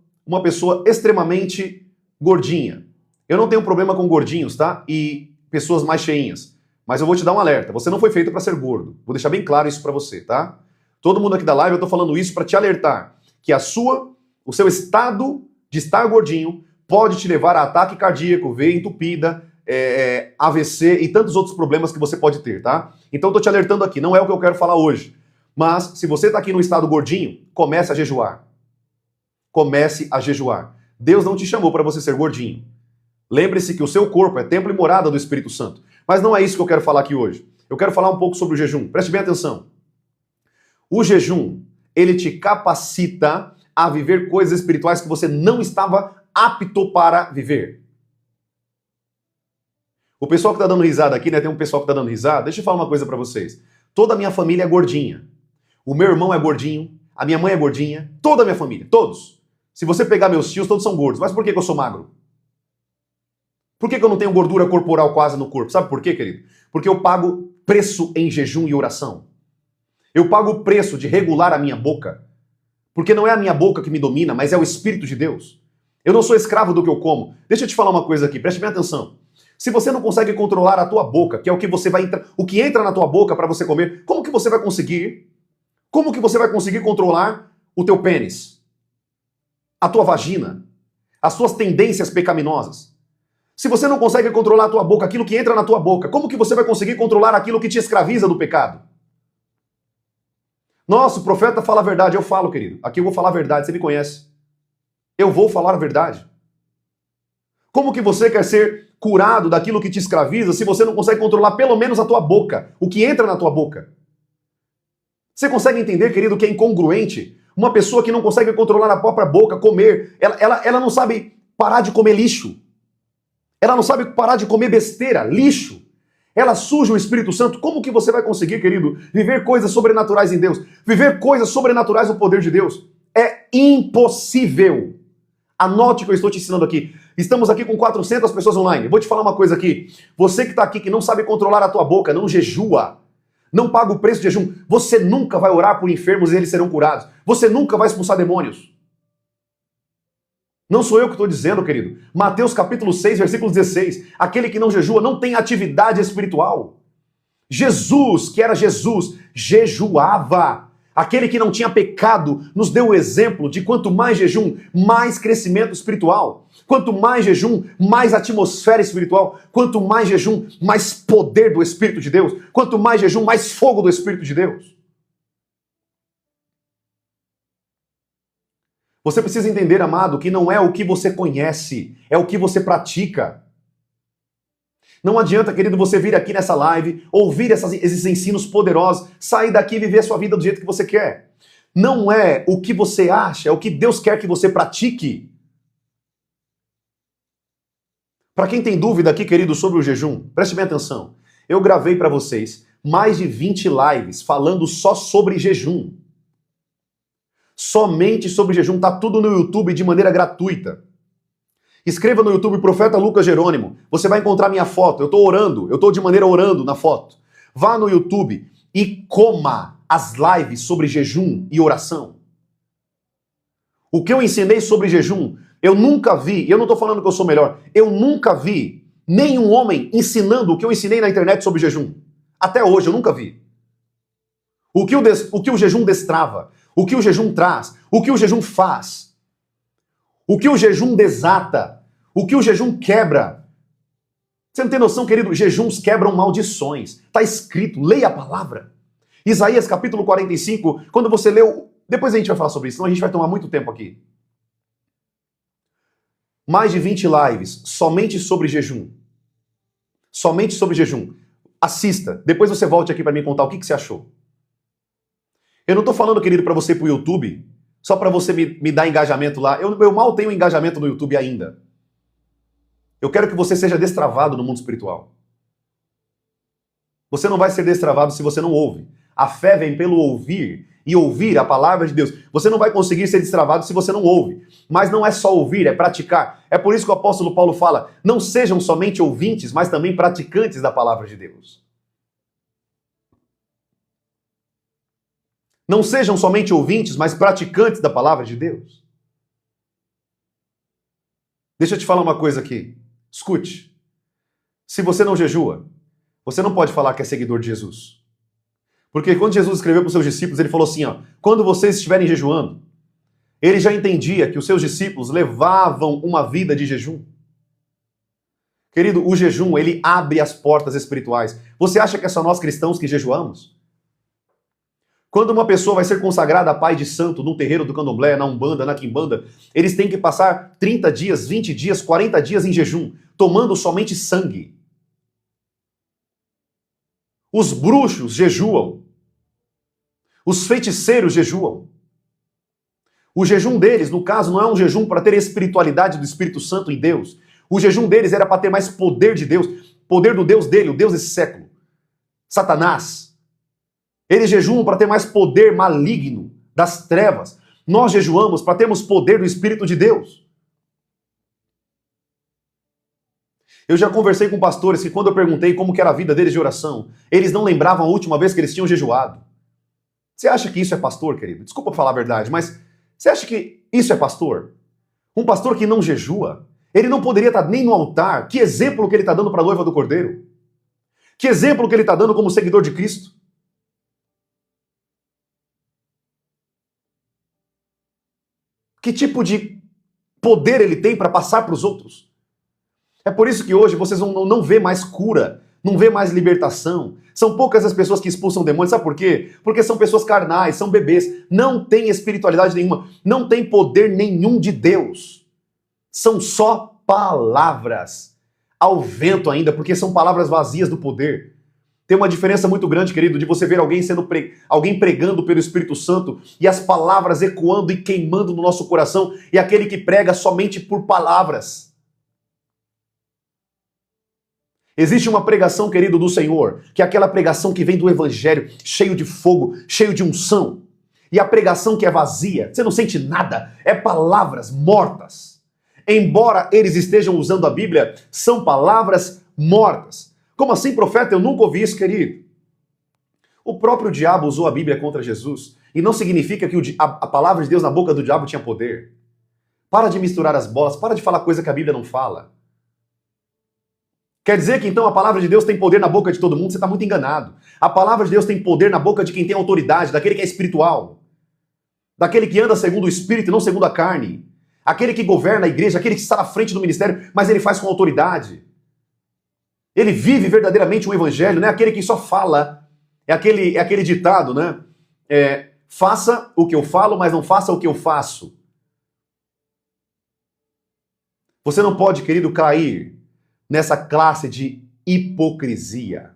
extremamente gordinha. Eu não tenho problema com gordinhos, tá? E pessoas mais cheinhas. Mas eu vou te dar um alerta. Você não foi feito para ser gordo. Vou deixar bem claro isso para você, tá? Todo mundo aqui da live, eu tô falando isso para te alertar que o seu estado de estar gordinho pode te levar a ataque cardíaco, veia entupida, AVC e tantos outros problemas que você pode ter, tá? Então eu tô te alertando aqui, não é o que eu quero falar hoje. Mas se você tá aqui no estado gordinho, comece a jejuar. Comece a jejuar. Deus não te chamou para você ser gordinho. Lembre-se que o seu corpo é templo e morada do Espírito Santo. Mas não é isso que eu quero falar aqui hoje. Eu quero falar um pouco sobre o jejum. Preste bem atenção. O jejum, ele te capacita a viver coisas espirituais que você não estava apto para viver. O pessoal que tá dando risada aqui, né? Tem um pessoal que tá dando risada. Deixa eu falar uma coisa pra vocês. Toda a minha família é gordinha. O meu irmão é gordinho. A minha mãe é gordinha. Toda a minha família. Todos. Se você pegar meus tios, todos são gordos. Mas por que eu sou magro? Por que eu não tenho gordura corporal quase no corpo? Sabe por quê, querido? Porque eu pago preço em jejum e oração. Eu pago o preço de regular a minha boca. Porque não é a minha boca que me domina, mas é o Espírito de Deus. Eu não sou escravo do que eu como. Deixa eu te falar uma coisa aqui. Preste bem atenção. Se você não consegue controlar a tua boca, que é o que você vai entrar, o que entra na tua boca para você comer, como que você vai conseguir? Como que você vai conseguir controlar o teu pênis, a tua vagina, as tuas tendências pecaminosas, se você não consegue controlar a tua boca, aquilo que entra na tua boca, como que você vai conseguir controlar aquilo que te escraviza do pecado? Nossa, o profeta fala a verdade. Eu falo, querido. Aqui eu vou falar a verdade, você me conhece. Eu vou falar a verdade. Como que você quer ser curado daquilo que te escraviza se você não consegue controlar pelo menos a tua boca, o que entra na tua boca? Você consegue entender, querido, que é incongruente? Uma pessoa que não consegue controlar a própria boca, comer, ela não sabe parar de comer lixo. Ela não sabe parar de comer besteira, lixo. Ela suja o Espírito Santo. Como que você vai conseguir, querido, viver coisas sobrenaturais em Deus? Viver coisas sobrenaturais no poder de Deus? É impossível. Anote o que eu estou te ensinando aqui. Estamos aqui com 400 pessoas online. Eu vou te falar uma coisa aqui. Você que está aqui, que não sabe controlar a tua boca, não jejua, não paga o preço de jejum, você nunca vai orar por enfermos e eles serão curados. Você nunca vai expulsar demônios. Não sou eu que estou dizendo, querido. Mateus capítulo 6, versículo 16. Aquele que não jejua não tem atividade espiritual. Jesus, que era Jesus, jejuava. Aquele que não tinha pecado nos deu o exemplo de quanto mais jejum, mais crescimento espiritual. Quanto mais jejum, mais atmosfera espiritual. Quanto mais jejum, mais poder do Espírito de Deus. Quanto mais jejum, mais fogo do Espírito de Deus. Você precisa entender, amado, que não é o que você conhece, é o que você pratica. Não adianta, querido, você vir aqui nessa live, ouvir esses ensinos poderosos, sair daqui e viver a sua vida do jeito que você quer. Não é o que você acha, é o que Deus quer que você pratique. Para quem tem dúvida aqui, querido, sobre o jejum, preste bem atenção. Eu gravei para vocês mais de 20 lives falando só sobre jejum. Somente sobre jejum, tá tudo no YouTube de maneira gratuita. Escreva no YouTube Profeta Lucas Jerônimo, você vai encontrar minha foto, eu tô orando, eu tô de maneira orando na foto. Vá no YouTube e coma as lives sobre jejum e oração. O que eu ensinei sobre jejum, eu nunca vi, e eu não tô falando que eu sou melhor, eu nunca vi nenhum homem ensinando o que eu ensinei na internet sobre jejum. Até hoje, eu nunca vi. O que o jejum destrava, o que o jejum traz, o que o jejum faz, o que o jejum desata, o que o jejum quebra. Você não tem noção, querido? Jejuns quebram maldições. Está escrito, leia a palavra. Isaías capítulo 45, quando você leu... Depois a gente vai falar sobre isso, senão a gente vai tomar muito tempo aqui. Mais de 20 lives, somente sobre jejum. Somente sobre jejum. Assista, depois você volte aqui para me contar o que você achou. Eu não estou falando, querido, para você ir para o YouTube, só para você me dar engajamento lá. Eu mal tenho engajamento no YouTube ainda. Eu quero que você seja destravado no mundo espiritual. Você não vai ser destravado se você não ouve. A fé vem pelo ouvir e ouvir a palavra de Deus. Você não vai conseguir ser destravado se você não ouve. Mas não é só ouvir, é praticar. É por isso que o apóstolo Paulo fala, não sejam somente ouvintes, mas também praticantes da palavra de Deus. Não sejam somente ouvintes, mas praticantes da palavra de Deus. Deixa eu te falar uma coisa aqui. Escute. Se você não jejua, você não pode falar que é seguidor de Jesus. Porque quando Jesus escreveu para os seus discípulos, ele falou assim, ó, quando vocês estiverem jejuando, ele já entendia que os seus discípulos levavam uma vida de jejum. Querido, o jejum, ele abre as portas espirituais. Você acha que é só nós cristãos que jejuamos? Quando uma pessoa vai ser consagrada a pai de santo no terreiro do candomblé, na umbanda, na quimbanda, eles têm que passar 30 dias, 20 dias, 40 dias em jejum, tomando somente sangue. Os bruxos jejuam. Os feiticeiros jejuam. O jejum deles, no caso, não é um jejum para ter espiritualidade do Espírito Santo em Deus. O jejum deles era para ter mais poder de Deus, poder do Deus dele, o Deus desse século. Satanás. Eles jejuam para ter mais poder maligno das trevas. Nós jejuamos para termos poder do Espírito de Deus. Eu já conversei com pastores que quando eu perguntei como que era a vida deles de oração, eles não lembravam a última vez que eles tinham jejuado. Você acha que isso é pastor, querido? Desculpa falar a verdade, mas você acha que isso é pastor? Um pastor que não jejua, ele não poderia estar nem no altar. Que exemplo que ele está dando para a noiva do Cordeiro? Que exemplo que ele está dando como seguidor de Cristo? Que tipo de poder ele tem para passar para os outros? É por isso que hoje vocês não vê mais cura, não vê mais libertação. São poucas as pessoas que expulsam demônios. Sabe por quê? Porque são pessoas carnais, são bebês, não tem espiritualidade nenhuma, não tem poder nenhum de Deus. São só palavras ao vento ainda, porque são palavras vazias do poder. Tem uma diferença muito grande, querido, de você ver alguém pregando pelo Espírito Santo e as palavras ecoando e queimando no nosso coração, e aquele que prega somente por palavras. Existe uma pregação, querido, do Senhor, que é aquela pregação que vem do Evangelho, cheio de fogo, cheio de unção. E a pregação que é vazia, você não sente nada, é palavras mortas. Embora eles estejam usando a Bíblia, são palavras mortas. Como assim, profeta? Eu nunca ouvi isso, querido. O próprio diabo usou a Bíblia contra Jesus. E não significa que a palavra de Deus na boca do diabo tinha poder. Para de misturar as bolas, para de falar coisa que a Bíblia não fala. Quer dizer que então a palavra de Deus tem poder na boca de todo mundo? Você está muito enganado. A palavra de Deus tem poder na boca de quem tem autoridade, daquele que é espiritual. Daquele que anda segundo o Espírito e não segundo a carne. Aquele que governa a igreja, aquele que está na frente do ministério, mas ele faz com autoridade. Ele vive verdadeiramente o evangelho, não é aquele que só fala. É aquele ditado, né? Faça o que eu falo, mas não faça o que eu faço. Você não pode, querido, cair nessa classe de hipocrisia.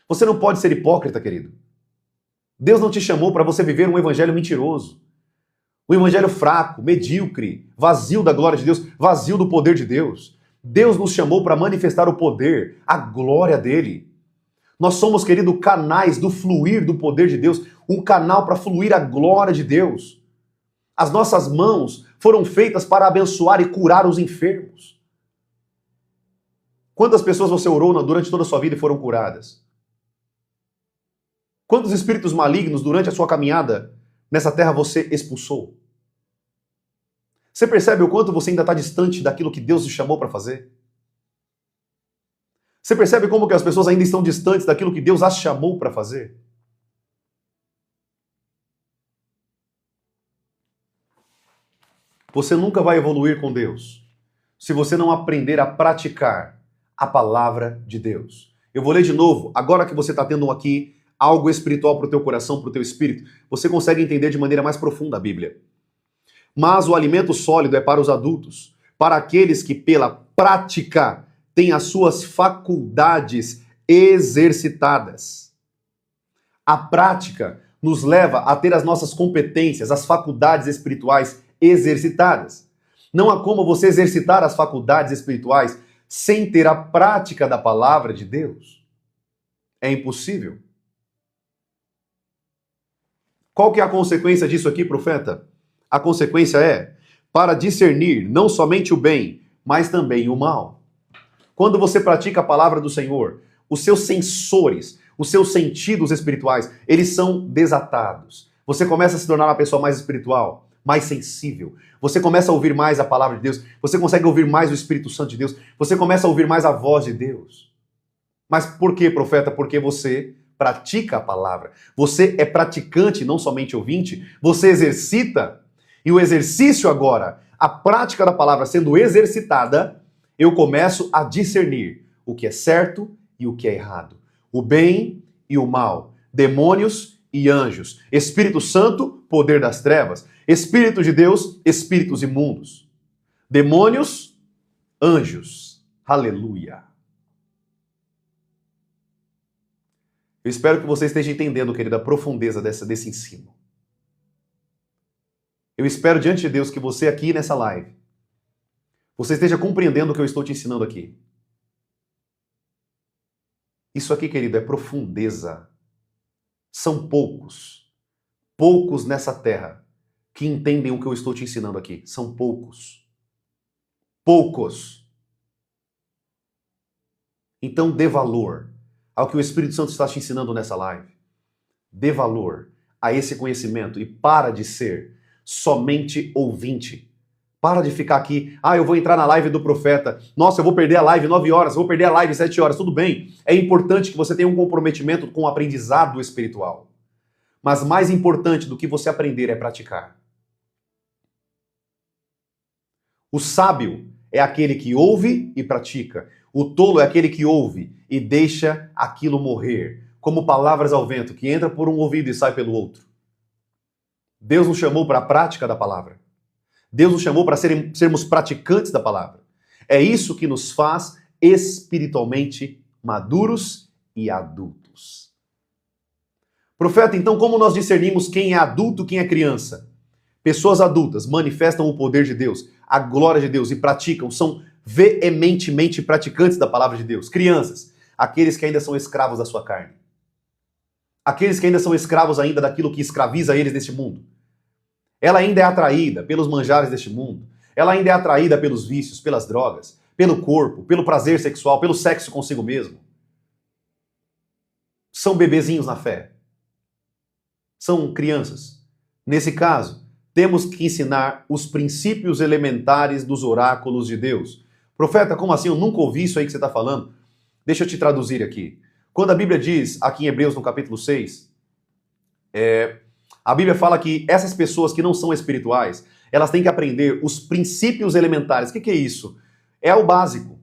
Você não pode ser hipócrita, querido. Deus não te chamou para você viver um evangelho mentiroso. Um evangelho fraco, medíocre, vazio da glória de Deus, vazio do poder de Deus. Deus nos chamou para manifestar o poder, a glória dele. Nós somos, querido, canais do fluir do poder de Deus, um canal para fluir a glória de Deus. As nossas mãos foram feitas para abençoar e curar os enfermos. Quantas pessoas você orou durante toda a sua vida e foram curadas? Quantos espíritos malignos durante a sua caminhada nessa terra você expulsou? Você percebe o quanto você ainda está distante daquilo que Deus te chamou para fazer? Você percebe como que as pessoas ainda estão distantes daquilo que Deus as chamou para fazer? Você nunca vai evoluir com Deus se você não aprender a praticar a palavra de Deus. Eu vou ler de novo, agora que você está tendo aqui algo espiritual para o teu coração, para o teu espírito, você consegue entender de maneira mais profunda a Bíblia. Mas o alimento sólido é para os adultos, para aqueles que pela prática têm as suas faculdades exercitadas. A prática nos leva a ter as nossas competências, as faculdades espirituais exercitadas. Não há como você exercitar as faculdades espirituais sem ter a prática da palavra de Deus. É impossível. Qual que é a consequência disso aqui, profeta? A consequência é para discernir não somente o bem, mas também o mal. Quando você pratica a palavra do Senhor, os seus sensores, os seus sentidos espirituais, eles são desatados. Você começa a se tornar uma pessoa mais espiritual, mais sensível. Você começa a ouvir mais a palavra de Deus. Você consegue ouvir mais o Espírito Santo de Deus. Você começa a ouvir mais a voz de Deus. Mas por quê, profeta? Porque você pratica a palavra. Você é praticante, não somente ouvinte. Você exercita. E o exercício agora, a prática da palavra sendo exercitada, eu começo a discernir o que é certo e o que é errado. O bem e o mal. Demônios e anjos. Espírito Santo, poder das trevas. Espírito de Deus, espíritos imundos. Demônios, anjos. Aleluia. Eu espero que você esteja entendendo, querida, a profundeza desse ensino. Eu espero diante de Deus que você aqui nessa live, você esteja compreendendo o que eu estou te ensinando aqui. Isso aqui, querido, é profundeza. São poucos nessa terra que entendem o que eu estou te ensinando aqui. São poucos. Poucos. Então dê valor ao que o Espírito Santo está te ensinando nessa live. Dê valor a esse conhecimento e para de ser somente ouvinte. Para de ficar aqui, eu vou entrar na live do profeta, nossa, eu vou perder a live 9 horas, eu vou perder a live 7 horas, tudo bem. É importante que você tenha um comprometimento com o aprendizado espiritual. Mas mais importante do que você aprender é praticar. O sábio é aquele que ouve e pratica. O tolo é aquele que ouve e deixa aquilo morrer, como palavras ao vento, que entra por um ouvido e sai pelo outro. Deus nos chamou para a prática da palavra. Deus nos chamou para sermos praticantes da palavra. É isso que nos faz espiritualmente maduros e adultos. Profeta, então como nós discernimos quem é adulto e quem é criança? Pessoas adultas manifestam o poder de Deus, a glória de Deus e praticam, são veementemente praticantes da palavra de Deus. Crianças, aqueles que ainda são escravos da sua carne. Aqueles que ainda são escravos ainda daquilo que escraviza eles neste mundo. Ela ainda é atraída pelos manjares deste mundo. Ela ainda é atraída pelos vícios, pelas drogas, pelo corpo, pelo prazer sexual, pelo sexo consigo mesmo. São bebezinhos na fé. São crianças. Nesse caso, temos que ensinar os princípios elementares dos oráculos de Deus. Profeta, como assim? Eu nunca ouvi isso aí que você está falando. Deixa eu te traduzir aqui. Quando a Bíblia diz, aqui em Hebreus, no capítulo 6, a Bíblia fala que essas pessoas que não são espirituais, elas têm que aprender os princípios elementares. O que é isso? É o básico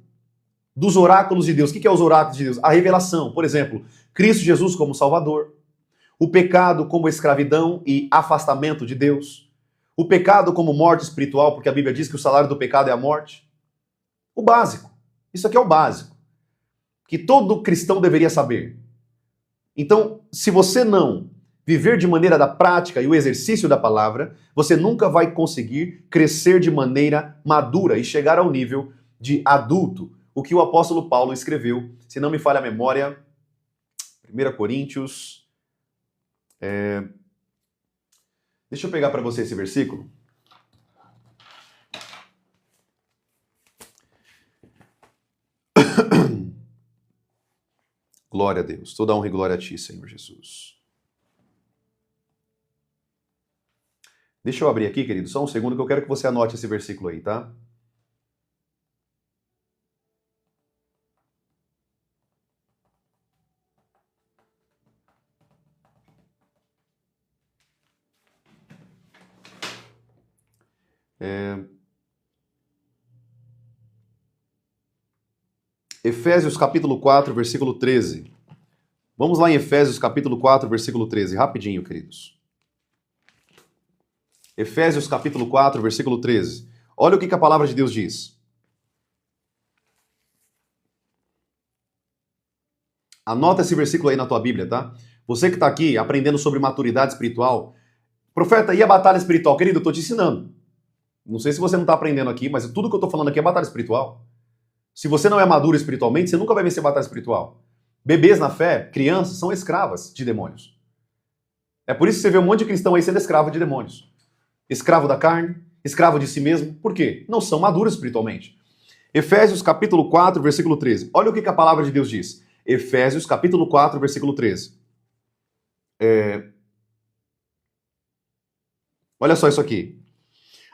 dos oráculos de Deus. O que é os oráculos de Deus? A revelação. Por exemplo, Cristo Jesus como Salvador. O pecado como escravidão e afastamento de Deus. O pecado como morte espiritual, porque a Bíblia diz que o salário do pecado é a morte. O básico. Isso aqui é o básico. Que todo cristão deveria saber. Então, se você não viver de maneira da prática e o exercício da palavra, você nunca vai conseguir crescer de maneira madura e chegar ao nível de adulto. O que o apóstolo Paulo escreveu, se não me falha a memória, 1 Coríntios... Deixa eu pegar para você esse versículo. Glória a Deus. Toda honra e glória a ti, Senhor Jesus. Deixa eu abrir aqui, querido, só um segundo que eu quero que você anote esse versículo aí, tá? Efésios capítulo 4, versículo 13. Vamos lá em Efésios capítulo 4, versículo 13, rapidinho, queridos. Efésios capítulo 4, versículo 13. Olha o que a palavra de Deus diz. Anota esse versículo aí na tua Bíblia, tá? Você que está aqui aprendendo sobre maturidade espiritual. Profeta, e a batalha espiritual? Querido, eu estou te ensinando. Não sei se você não está aprendendo aqui, mas tudo que eu estou falando aqui é batalha espiritual. Se você não é maduro espiritualmente, você nunca vai vencer batalha espiritual. Bebês na fé, crianças, são escravas de demônios. É por isso que você vê um monte de cristão aí sendo escravo de demônios. Escravo da carne, escravo de si mesmo. Por quê? Não são maduros espiritualmente. Efésios capítulo 4, versículo 13. Olha o que a palavra de Deus diz. Efésios capítulo 4, versículo 13. Olha só isso aqui.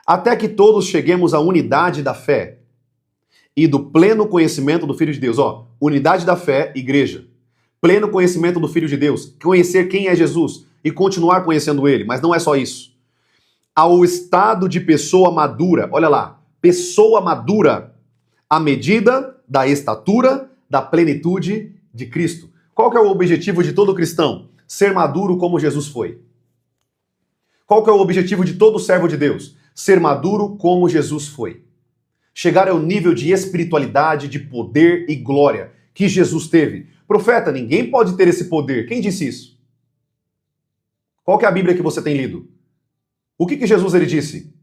Até que todos cheguemos à unidade da fé e do pleno conhecimento do Filho de Deus. Ó, unidade da fé, igreja. Pleno conhecimento do Filho de Deus. Conhecer quem é Jesus e continuar conhecendo Ele. Mas não é só isso. Ao estado de pessoa madura. Olha lá. Pessoa madura. À medida da estatura da plenitude de Cristo. Qual que é o objetivo de todo cristão? Ser maduro como Jesus foi. Qual que é o objetivo de todo servo de Deus? Ser maduro como Jesus foi. Chegar ao nível de espiritualidade, de poder e glória que Jesus teve. Profeta, ninguém pode ter esse poder. Quem disse isso? Qual que é a Bíblia que você tem lido? O que Jesus ele disse?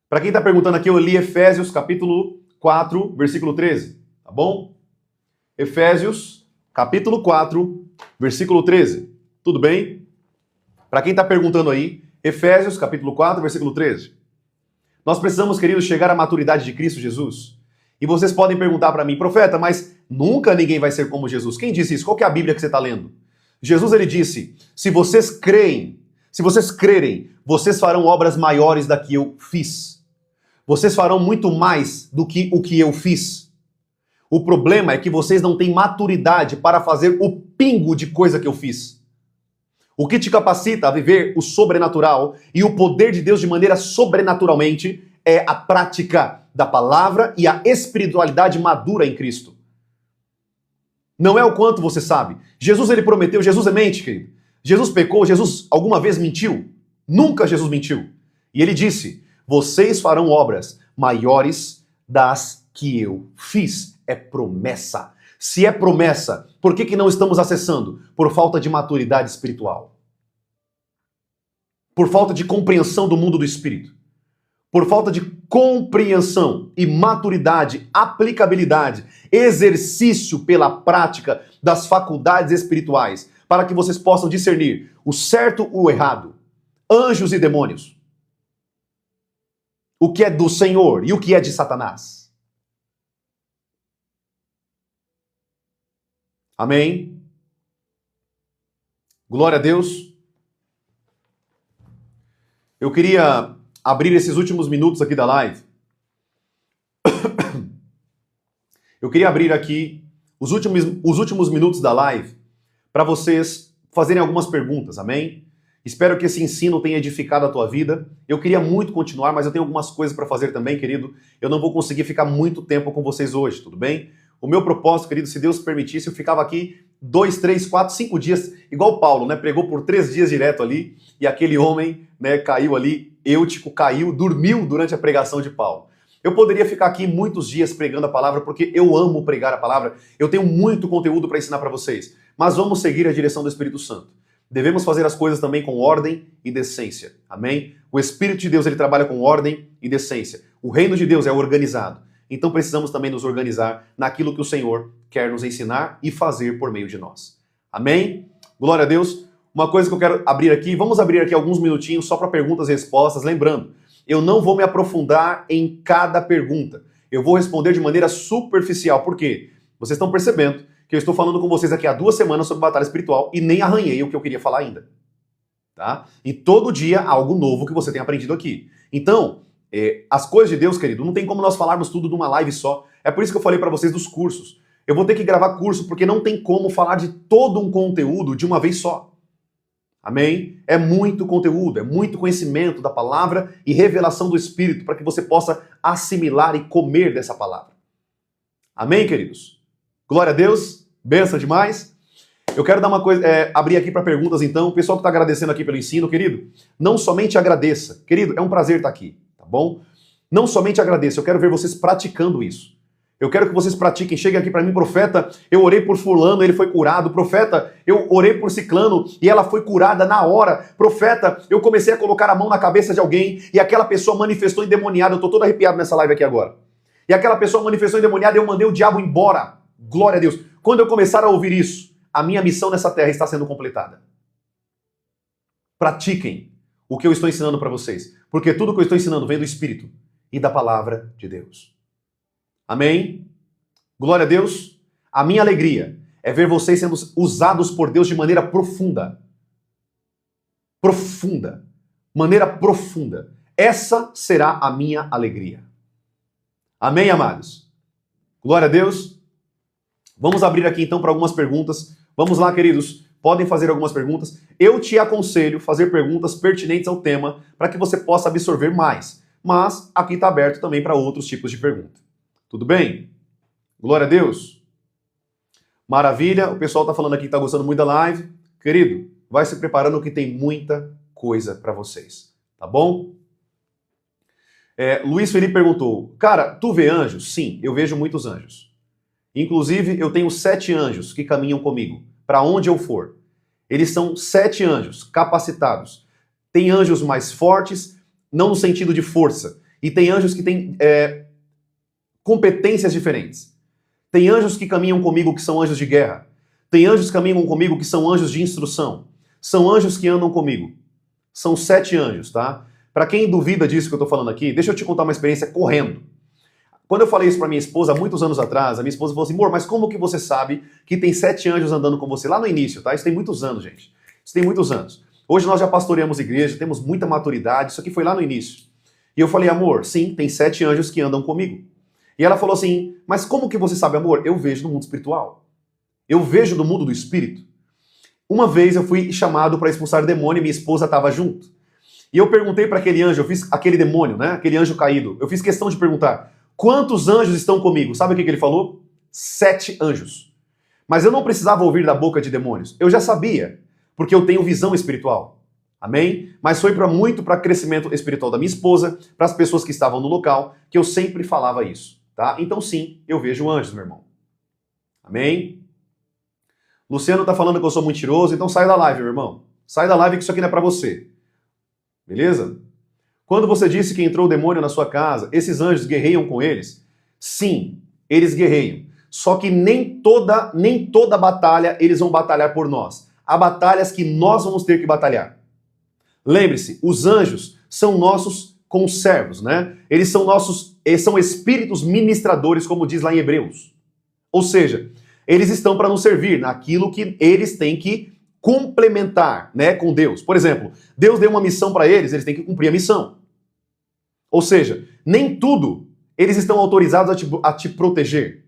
Para quem está perguntando aqui, eu li Efésios capítulo 4, versículo 13. Tá bom? Efésios capítulo 4, versículo 13. Tudo bem? Para quem está perguntando aí, Efésios capítulo 4, versículo 13. Nós precisamos, queridos, chegar à maturidade de Cristo Jesus. E vocês podem perguntar para mim, profeta, mas nunca ninguém vai ser como Jesus. Quem disse isso? Qual que é a Bíblia que você está lendo? Jesus, ele disse, se vocês crerem, vocês farão obras maiores da que eu fiz. Vocês farão muito mais do que o que eu fiz. O problema é que vocês não têm maturidade para fazer o pingo de coisa que eu fiz. O que te capacita a viver o sobrenatural e o poder de Deus de maneira sobrenaturalmente é a prática da palavra e a espiritualidade madura em Cristo. Não é o quanto você sabe. Jesus, ele prometeu, Jesus é mente, querido. Jesus pecou, Jesus alguma vez mentiu? Nunca Jesus mentiu. E ele disse, vocês farão obras maiores das que eu fiz. É promessa. Se é promessa, por que não estamos acessando? Por falta de maturidade espiritual. Por falta de compreensão do mundo do espírito. Por falta de compreensão e maturidade, aplicabilidade, exercício pela prática das faculdades espirituais, para que vocês possam discernir o certo e o errado, anjos e demônios, o que é do Senhor e o que é de Satanás. Amém? Glória a Deus. Eu queria abrir esses últimos minutos aqui da live. Eu queria abrir aqui os últimos minutos da live para vocês fazerem algumas perguntas, amém? Espero que esse ensino tenha edificado a tua vida. Eu queria muito continuar, mas eu tenho algumas coisas para fazer também, querido. Eu não vou conseguir ficar muito tempo com vocês hoje, tudo bem? O meu propósito, querido, se Deus permitisse, eu ficava aqui 2, 3, 4, 5 dias, igual Paulo, né? Pregou por 3 dias direto ali, e aquele homem, né, caiu ali, Eutico caiu, dormiu durante a pregação de Paulo. Eu poderia ficar aqui muitos dias pregando a palavra, porque eu amo pregar a palavra, eu tenho muito conteúdo para ensinar para vocês, mas vamos seguir a direção do Espírito Santo. Devemos fazer as coisas também com ordem e decência, amém? O Espírito de Deus, ele trabalha com ordem e decência. O reino de Deus é organizado, então precisamos também nos organizar naquilo que o Senhor quer nos ensinar e fazer por meio de nós. Amém? Glória a Deus. Uma coisa que eu quero abrir aqui, vamos abrir aqui alguns minutinhos só para perguntas e respostas, lembrando, eu não vou me aprofundar em cada pergunta. Eu vou responder de maneira superficial. Por quê? Vocês estão percebendo que eu estou falando com vocês aqui há 2 semanas sobre batalha espiritual e nem arranhei o que eu queria falar ainda. Tá? E todo dia algo novo que você tem aprendido aqui. Então, as coisas de Deus, querido, não tem como nós falarmos tudo numa live só. É por isso que eu falei para vocês dos cursos. Eu vou ter que gravar curso porque não tem como falar de todo um conteúdo de uma vez só. Amém? É muito conteúdo, é muito conhecimento da palavra e revelação do Espírito para que você possa assimilar e comer dessa palavra. Amém, queridos? Glória a Deus, benção demais. Eu quero dar uma coisa, abrir aqui para perguntas então. O pessoal que está agradecendo aqui pelo ensino, querido, não somente agradeça. Querido, é um prazer estar aqui, tá bom? Não somente agradeça, eu quero ver vocês praticando isso. Eu quero que vocês pratiquem. Cheguem aqui para mim, profeta, eu orei por fulano, ele foi curado. Profeta, eu orei por ciclano e ela foi curada na hora. Profeta, eu comecei a colocar a mão na cabeça de alguém e aquela pessoa manifestou endemoniada. Eu tô todo arrepiado nessa live aqui agora. E aquela pessoa manifestou endemoniada e eu mandei o diabo embora. Glória a Deus. Quando eu começar a ouvir isso, a minha missão nessa terra está sendo completada. Pratiquem o que eu estou ensinando para vocês, porque tudo que eu estou ensinando vem do Espírito e da palavra de Deus. Amém? Glória a Deus. A minha alegria é ver vocês sendo usados por Deus de maneira profunda. Profunda. Maneira profunda. Essa será a minha alegria. Amém, amados? Glória a Deus. Vamos abrir aqui então para algumas perguntas. Vamos lá, queridos. Podem fazer algumas perguntas. Eu te aconselho a fazer perguntas pertinentes ao tema para que você possa absorver mais. Mas aqui está aberto também para outros tipos de pergunta. Tudo bem? Glória a Deus. Maravilha. O pessoal está falando aqui que está gostando muito da live. Querido, vai se preparando que tem muita coisa para vocês. Tá bom? Luiz Felipe perguntou, cara, tu vê anjos? Sim, eu vejo muitos anjos. Inclusive, eu tenho 7 anjos que caminham comigo, para onde eu for. Eles são 7 anjos capacitados. Tem anjos mais fortes, não no sentido de força. E tem anjos que têm competências diferentes. Tem anjos que caminham comigo que são anjos de guerra. Tem anjos que caminham comigo que são anjos de instrução. São anjos que andam comigo. São 7 anjos, tá? Para quem duvida disso que eu tô falando aqui, deixa eu te contar uma experiência correndo. Quando eu falei isso para minha esposa, há muitos anos atrás, a minha esposa falou assim, amor, mas como que você sabe que tem 7 anjos andando com você? Lá no início, tá? Isso tem muitos anos, gente. Isso tem muitos anos. Hoje nós já pastoreamos igreja, temos muita maturidade, isso aqui foi lá no início. E eu falei, amor, sim, tem 7 anjos que andam comigo. E ela falou assim, mas como que você sabe, amor? Eu vejo no mundo espiritual. Eu vejo no mundo do espírito. Uma vez eu fui chamado para expulsar demônio e minha esposa estava junto. E eu perguntei para aquele anjo, eu fiz aquele demônio, né? Aquele anjo caído. Eu fiz questão de perguntar, quantos anjos estão comigo? Sabe o que ele falou? 7 anjos. Mas eu não precisava ouvir da boca de demônios. Eu já sabia, porque eu tenho visão espiritual. Amém? Mas foi muito para crescimento espiritual da minha esposa, para as pessoas que estavam no local, que eu sempre falava isso, tá? Então sim, eu vejo anjos, meu irmão. Amém? Luciano tá falando que eu sou mentiroso, então sai da live, meu irmão. Sai da live que isso aqui não é para você. Beleza? Quando você disse que entrou o demônio na sua casa, esses anjos guerreiam com eles? Sim, eles guerreiam. Só que nem toda batalha eles vão batalhar por nós. Há batalhas que nós vamos ter que batalhar. Lembre-se, os anjos são nossos conservos, né? Eles são espíritos ministradores, como diz lá em Hebreus. Ou seja, eles estão para nos servir naquilo que eles têm que complementar, né, com Deus. Por exemplo, Deus deu uma missão para eles, eles têm que cumprir a missão. Ou seja, nem tudo eles estão autorizados a te proteger.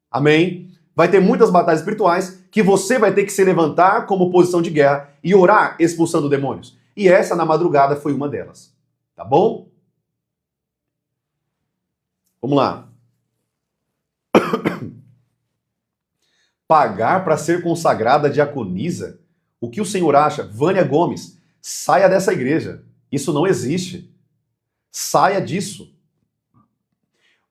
Amém? Vai ter muitas batalhas espirituais que você vai ter que se levantar como posição de guerra e orar expulsando demônios. E essa, na madrugada, foi uma delas. Tá bom? Vamos lá. Pagar para ser consagrada diaconisa? O que o senhor acha? Vânia Gomes, saia dessa igreja. Isso não existe. Saia disso.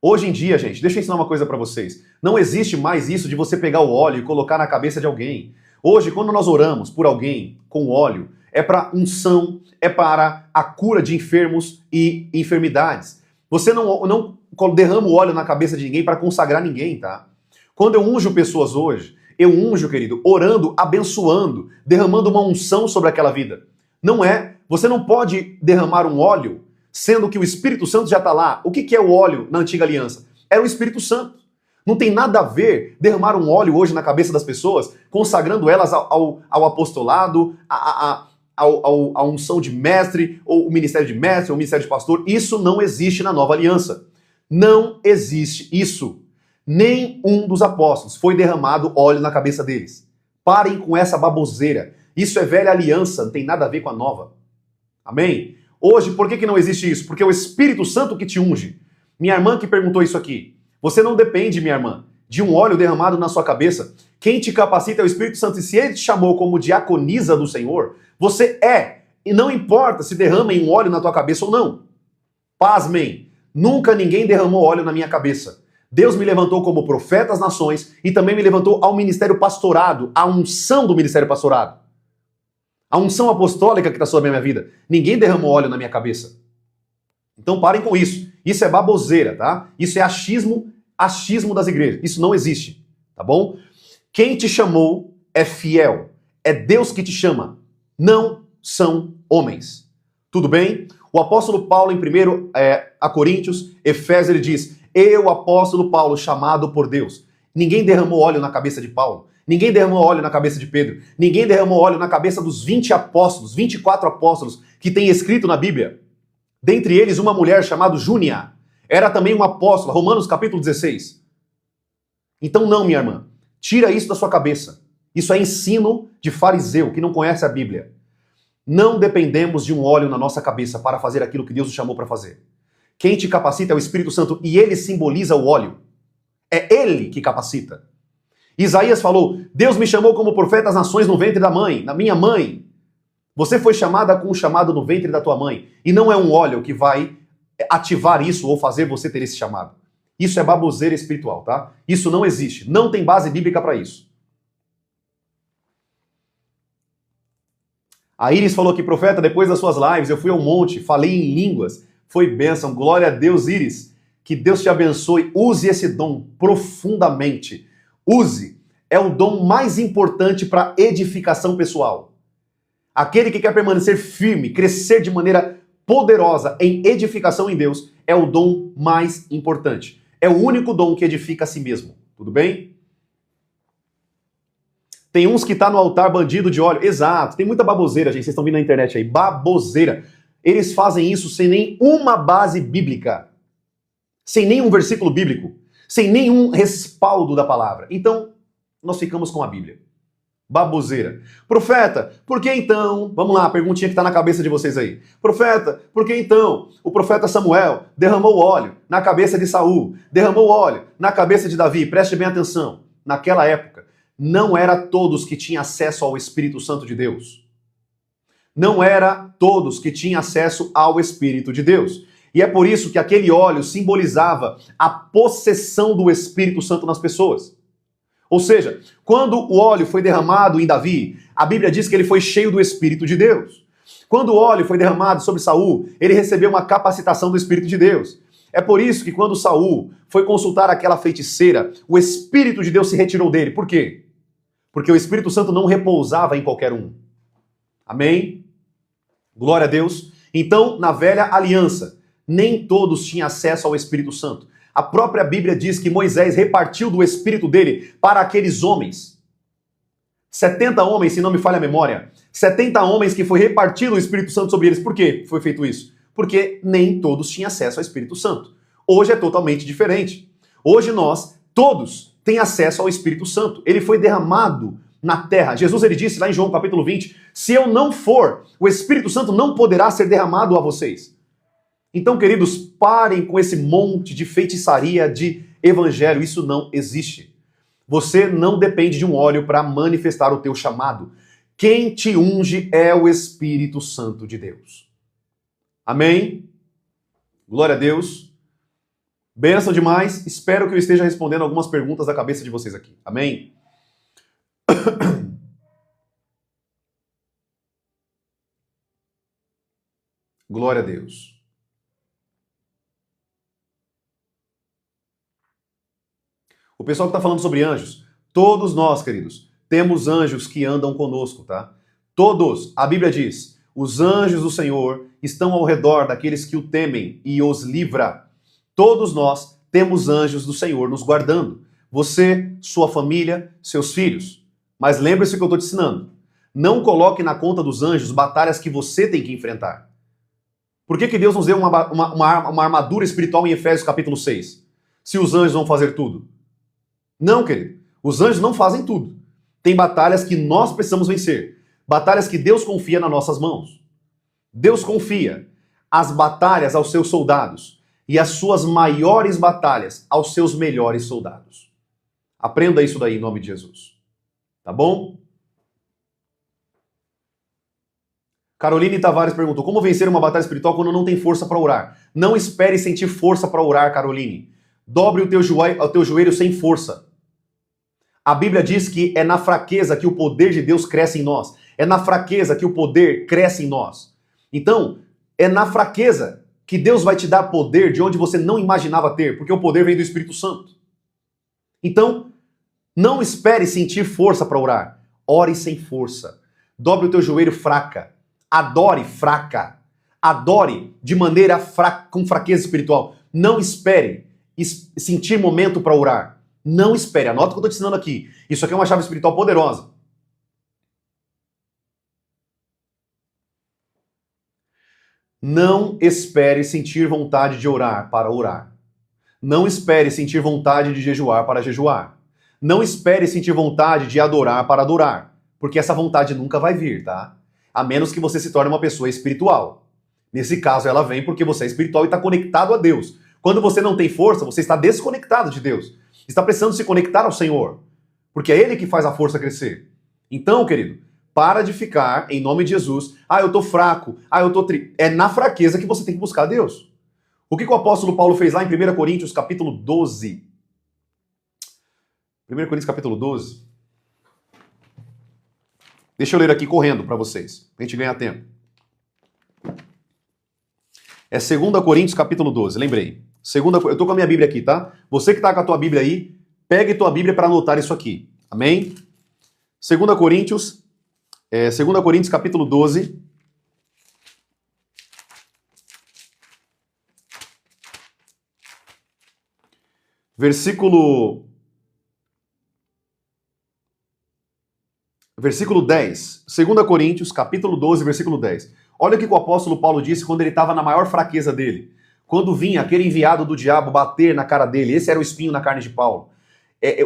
Hoje em dia, gente, deixa eu ensinar uma coisa para vocês. Não existe mais isso de você pegar o óleo e colocar na cabeça de alguém. Hoje, quando nós oramos por alguém com óleo, é para unção, é para a cura de enfermos e enfermidades. Você não derrama o óleo na cabeça de ninguém para consagrar ninguém, tá? Quando eu unjo pessoas hoje, eu unjo, querido, orando, abençoando, derramando uma unção sobre aquela vida. Não é, você não pode derramar um óleo, sendo que o Espírito Santo já está lá. O que é o óleo na antiga aliança? Era o Espírito Santo. Não tem nada a ver derramar um óleo hoje na cabeça das pessoas, consagrando elas ao apostolado, a unção de mestre, ou o ministério de mestre, ou o ministério de pastor. Isso não existe na nova aliança. Não existe isso. Nenhum dos apóstolos foi derramado óleo na cabeça deles. Parem com essa baboseira. Isso é velha aliança, não tem nada a ver com a nova. Amém? Hoje, por que não existe isso? Porque é o Espírito Santo que te unge. Minha irmã que perguntou isso aqui. Você não depende, minha irmã, de um óleo derramado na sua cabeça. Quem te capacita é o Espírito Santo. E se ele te chamou como diaconisa do Senhor, você é. E não importa se derramem um óleo na tua cabeça ou não. Pasmem. Nunca ninguém derramou óleo na minha cabeça. Deus me levantou como profeta às nações e também me levantou ao ministério pastorado, a unção do ministério pastorado. A unção apostólica que está sobre a minha vida. Ninguém derramou óleo na minha cabeça. Então parem com isso. Isso é baboseira, tá? Isso é achismo das igrejas. Isso não existe, tá bom? Quem te chamou é fiel. É Deus que te chama. Não são homens. Tudo bem? O apóstolo Paulo, em 1 a Coríntios, Efésios, ele diz: eu, apóstolo Paulo, chamado por Deus. Ninguém derramou óleo na cabeça de Paulo. Ninguém derramou óleo na cabeça de Pedro. Ninguém derramou óleo na cabeça dos 20 apóstolos, 24 apóstolos que tem escrito na Bíblia. Dentre eles, uma mulher chamada Júnia. Era também uma apóstola, Romanos capítulo 16. Então não, minha irmã. Tira isso da sua cabeça. Isso é ensino de fariseu que não conhece a Bíblia. Não dependemos de um óleo na nossa cabeça para fazer aquilo que Deus nos chamou para fazer. Quem te capacita é o Espírito Santo e ele simboliza o óleo. É ele que capacita. Isaías falou: Deus me chamou como profeta às nações no ventre da mãe, na minha mãe. Você foi chamada com o chamado no ventre da tua mãe. E não é um óleo que vai ativar isso ou fazer você ter esse chamado. Isso é baboseira espiritual, tá? Isso não existe. Não tem base bíblica para isso. A Iris falou que, profeta, depois das suas lives, eu fui ao monte, falei em línguas. Foi bênção. Glória a Deus, Iris. Que Deus te abençoe. Use esse dom profundamente. Use. É o dom mais importante para edificação pessoal. Aquele que quer permanecer firme, crescer de maneira poderosa em edificação em Deus, é o dom mais importante. É o único dom que edifica a si mesmo. Tudo bem? Tem uns que tá no altar bandido de óleo. Exato. Tem muita baboseira, gente. Vocês estão vendo na internet aí. Baboseira. Eles fazem isso sem nenhuma base bíblica. Sem nenhum versículo bíblico. Sem nenhum respaldo da palavra. Então, nós ficamos com a Bíblia. Baboseira. Profeta, por que então... Vamos lá, a perguntinha que está na cabeça de vocês aí. Profeta, por que então o profeta Samuel derramou óleo na cabeça de Saul, derramou óleo na cabeça de Davi? Preste bem atenção. Naquela época, não era todos que tinham acesso ao Espírito Santo de Deus. Não era todos que tinham acesso ao Espírito de Deus. E é por isso que aquele óleo simbolizava a possessão do Espírito Santo nas pessoas. Ou seja, quando o óleo foi derramado em Davi, a Bíblia diz que ele foi cheio do Espírito de Deus. Quando o óleo foi derramado sobre Saul, ele recebeu uma capacitação do Espírito de Deus. É por isso que quando Saul foi consultar aquela feiticeira, o Espírito de Deus se retirou dele. Por quê? Porque o Espírito Santo não repousava em qualquer um. Amém? Glória a Deus. Então, na velha aliança, nem todos tinham acesso ao Espírito Santo. A própria Bíblia diz que Moisés repartiu do Espírito dele para aqueles homens. 70 homens, se não me falha a memória. 70 homens que foi repartido o Espírito Santo sobre eles. Por que foi feito isso? Porque nem todos tinham acesso ao Espírito Santo. Hoje é totalmente diferente. Hoje nós, todos, têm acesso ao Espírito Santo. Ele foi derramado na terra. Jesus, ele disse lá em João capítulo 20, se eu não for, o Espírito Santo não poderá ser derramado a vocês. Então, queridos, parem com esse monte de feitiçaria de evangelho. Isso não existe. Você não depende de um óleo para manifestar o teu chamado. Quem te unge é o Espírito Santo de Deus. Amém? Glória a Deus. Bênção demais. Espero que eu esteja respondendo algumas perguntas da cabeça de vocês aqui. Amém? Glória a Deus. O pessoal que está falando sobre anjos, todos nós, queridos, temos anjos que andam conosco, tá? Todos. A Bíblia diz, os anjos do Senhor estão ao redor daqueles que o temem e os livra. Todos nós temos anjos do Senhor nos guardando. Você, sua família, seus filhos. Mas lembre-se o que eu estou te ensinando. Não coloque na conta dos anjos batalhas que você tem que enfrentar. Por que Deus nos deu uma armadura espiritual em Efésios capítulo 6? Se os anjos vão fazer tudo. Não, querido. Os anjos não fazem tudo. Tem batalhas que nós precisamos vencer. Batalhas que Deus confia nas nossas mãos. Deus confia as batalhas aos seus soldados e as suas maiores batalhas aos seus melhores soldados. Aprenda isso daí em nome de Jesus. Tá bom? Caroline Tavares perguntou, como vencer uma batalha espiritual quando não tem força para orar? Não espere sentir força para orar, Caroline. Dobre o teu joelho sem força. A Bíblia diz que é na fraqueza que o poder de Deus cresce em nós. É na fraqueza que o poder cresce em nós. Então, é na fraqueza que Deus vai te dar poder de onde você não imaginava ter, porque o poder vem do Espírito Santo. Então, não espere sentir força para orar. Ore sem força. Dobre o teu joelho fraca. Adore fraca. Adore de maneira com fraqueza espiritual. Não espere sentir momento para orar. Não espere. Anota o que eu estou te ensinando aqui. Isso aqui é uma chave espiritual poderosa. Não espere sentir vontade de orar para orar. Não espere sentir vontade de jejuar para jejuar. Não espere sentir vontade de adorar para adorar. Porque essa vontade nunca vai vir, tá? A menos que você se torne uma pessoa espiritual. Nesse caso, ela vem porque você é espiritual e está conectado a Deus. Quando você não tem força, você está desconectado de Deus. Está precisando se conectar ao Senhor. Porque é Ele que faz a força crescer. Então, querido, para de ficar, em nome de Jesus, eu tô fraco, eu tô É na fraqueza que você tem que buscar Deus. O que o apóstolo Paulo fez lá em 1 Coríntios, capítulo 12? 1 Coríntios, capítulo 12. Deixa eu ler aqui correndo para vocês, pra gente ganhar tempo. É 2 Coríntios, capítulo 12, lembrei. Eu tô com a minha Bíblia aqui, tá? Você que tá com a tua Bíblia aí, pegue tua Bíblia para anotar isso aqui. Amém? 2 Coríntios, capítulo 12. Versículo 10. 2 Coríntios, capítulo 12, versículo 10. Olha o que o apóstolo Paulo disse quando ele estava na maior fraqueza dele. Quando vinha aquele enviado do diabo bater na cara dele, esse era o espinho na carne de Paulo.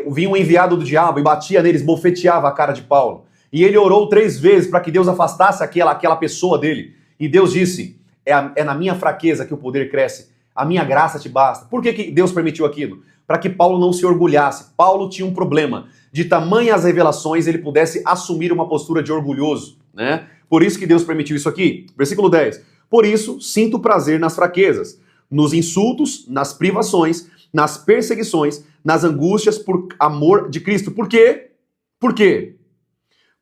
Vinha um enviado do diabo e batia neles, bofeteava a cara de Paulo. E ele orou 3 vezes para que Deus afastasse aquela pessoa dele. E Deus disse, é na minha fraqueza que o poder cresce. A minha graça te basta. Por que Deus permitiu aquilo? Para que Paulo não se orgulhasse. Paulo tinha um problema. De tamanhas revelações, ele pudesse assumir uma postura de orgulhoso, né? Por isso que Deus permitiu isso aqui. Versículo 10. Por isso, sinto prazer nas fraquezas, nos insultos, nas privações, nas perseguições, nas angústias por amor de Cristo. Por quê? Por quê?